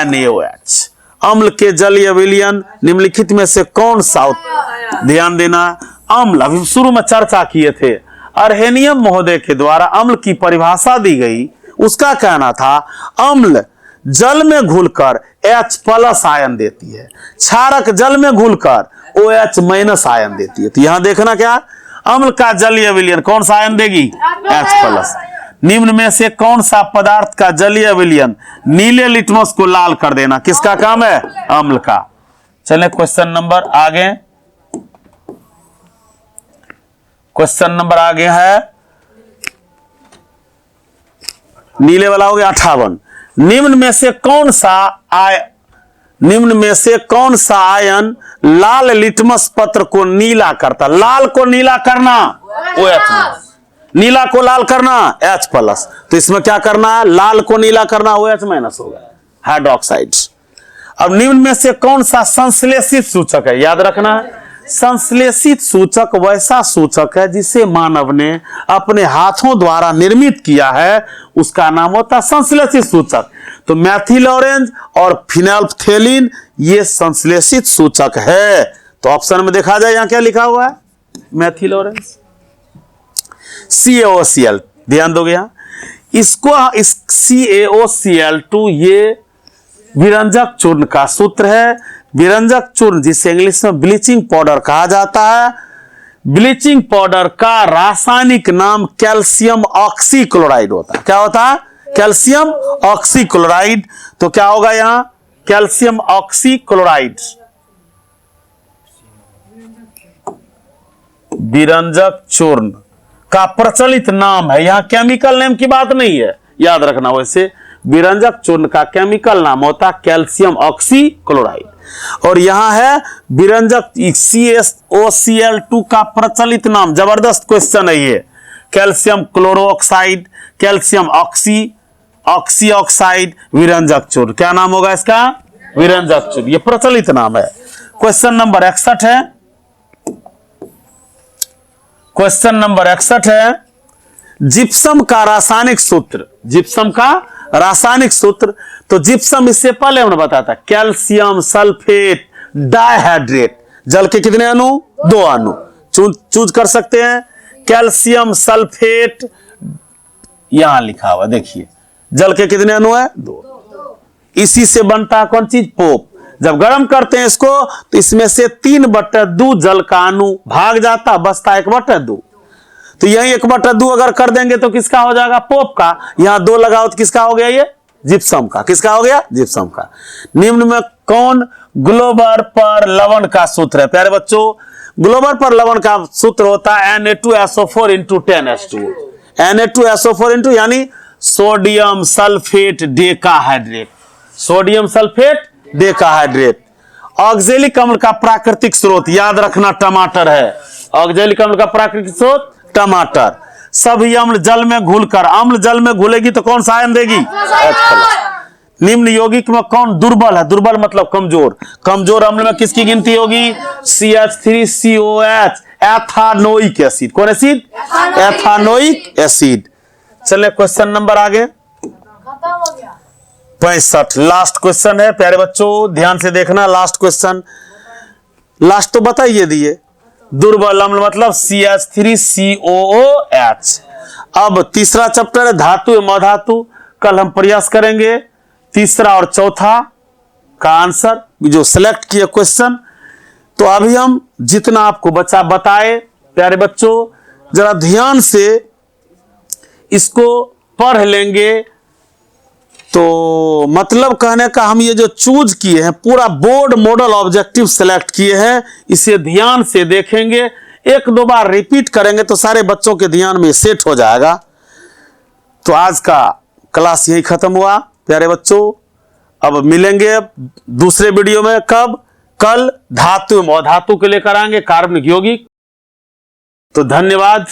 NaOH। अम्ल के जलीय विलयन निम्नलिखित में से कौन सा? ध्यान देना, अम्ल अभी शुरू में चर्चा किए थे, अर्हेनियम महोदय के द्वारा अम्ल की परिभाषा दी गई। उसका कहना था अम्ल जल में घुलकर H+ आयन देती है, क्षारक जल में घुलकर OH- आयन देती है। तो यहां देखना क्या, अम्ल का जलीय विलयन कौन सा आयन देगी? H+। निम्न में से कौन सा पदार्थ का जलीय विलयन नीले लिटमस को लाल कर देना? किसका काम है? अम्ल का। चले क्वेश्चन नंबर आगे, क्वेश्चन नंबर आगे है नीले वाला हो गया 58। निम्न में से कौन सा आयन लाल लिटमस पत्र को नीला करता? लाल को नीला करना OH, नीला को लाल करना H+। तो इसमें क्या करना है? लाल को नीला करना OH- होगा, हाइड्रोक्साइड्स। अब निम्न में से कौन सा संश्लेषित सूचक है? याद रखना है, संश्लेषित सूचक वैसा सूचक है जिसे मानव ने अपने हाथों द्वारा निर्मित किया है, उसका नाम होता है संश्लेषित सूचक। तो मैथिल ऑरेंज और फिनाइल्फथेलिन ये संश्लेषित सूचक है। तो ऑप्शन में देखा जाए यहां क्या लिखा हुआ है? Maithil orange, CaOCl। ध्यान दोगे यहां, इसको इस CaOCl2 ये विरंजक चूर्ण का सूत्र है। विरंजक चूर्ण जिसे इंग्लिश में ब्लीचिंग पाउडर कहा जाता है। ब्लीचिंग पाउडर का रासायनिक नाम कैल्शियम ऑक्सीक्लोराइड होता है। क्या होता है? Calcium oxychloride. तो क्या होगा यहां? कैल्शियम ऑक्सीक्लोराइड विरंजक चूर्ण का प्रचलित नाम है। यहां केमिकल नेम की बात नहीं है, याद रखना। वैसे विरंजक चूर्ण का केमिकल नाम होता है कैल्शियम ऑक्सीक्लोराइड। और यहां है विरंजक CaOCl2 का प्रचलित नाम। जबरदस्त क्वेश्चन है ये। कैल्शियम क्लोरोऑक्साइड, कैल्शियम ऑक्सीऑक्साइड विरंजक चूर्ण। क्या नाम होगा इसका? विरंजक चूर्ण। ये प्रचलित नाम है। क्वेश्चन नंबर 61 है, क्वेश्चन नंबर 61 है जिप्सम का रासायनिक सूत्र। जिप्सम का रासायनिक सूत्र, तो जिप्सम इससे पहले हमने बताया था कैल्शियम सल्फेट डाइहाइड्रेट। जल के कितने अणु? 2 अणु चूज कर सकते हैं। कैल्शियम सल्फेट यहां लिखा हुआ देखिए, जल के कितने अणु है? 2। इसी से बनता है कौन चीज? पोप। जब गर्म करते हैं इसको तो इसमें से 3/2 जल का अणु भाग जाता, बचता 1/2। तो यही 1/2 अगर कर देंगे तो किसका हो जाएगा? पोप का। यहां 2 लगाओ तो किसका हो गया? ये जिप्सम का। किसका हो गया? जिप्सम का। निम्न में कौन ग्लोबर पर लवण का सूत्र है? प्यारे बच्चों, ग्लोबर पर लवण का सूत्र होता है Na2SO4 × 10H2। Na2SO4 यानी sodium sulphate decahydrate. Sodium sulphate decahydrate. Oxalic अम्ल का प्राकृतिक स्रोत याद रखना टमाटर है। ऑक्जेलिक अम्ल का प्राकृतिक स्रोत टमाटर। सभी अम्ल जल में घुलकर, अम्ल जल में घुलेगी तो कौन सा आयन देगी? H+। निम्न यौगिक में कौन दुर्बल है? दुर्बल मतलब कमजोर। कमजोर अम्ल में किसकी गिनती होगी? CH3COH ethanoic acid. कौन एसिड? Ethanoic acid. चलिए क्वेश्चन नंबर आगे 65, लास्ट क्वेश्चन है। प्यारे बच्चों ध्यान से देखना, लास्ट क्वेश्चन। लास्ट तो बताइए दिए। दुर्बल अम्ल मतलब CH3COOH। अब तीसरा चैप्टर है धातु एवं अधातु। कल हम प्रयास करेंगे तीसरा और चौथा का आंसर जो सिलेक्ट किए क्वेश्चन। तो अभी हम जितना आपको बच्चा बताए, प्यारे बच्चों जरा ध्यान से इसको पढ़ लेंगे तो मतलब कहने का हम ये जो चूज किए हैं पूरा बोर्ड मॉडल ऑब्जेक्टिव सेलेक्ट किए हैं, इसे ध्यान से देखेंगे, 1-2 बार रिपीट करेंगे तो सारे बच्चों के ध्यान में सेट हो जाएगा। तो आज का क्लास यही खत्म हुआ प्यारे बच्चों। अब मिलेंगे दूसरे वीडियो में। कब? कल धातु एवं अधातु के लेकर आएंगे, कार्बनिक यौगिक। तो धन्यवाद।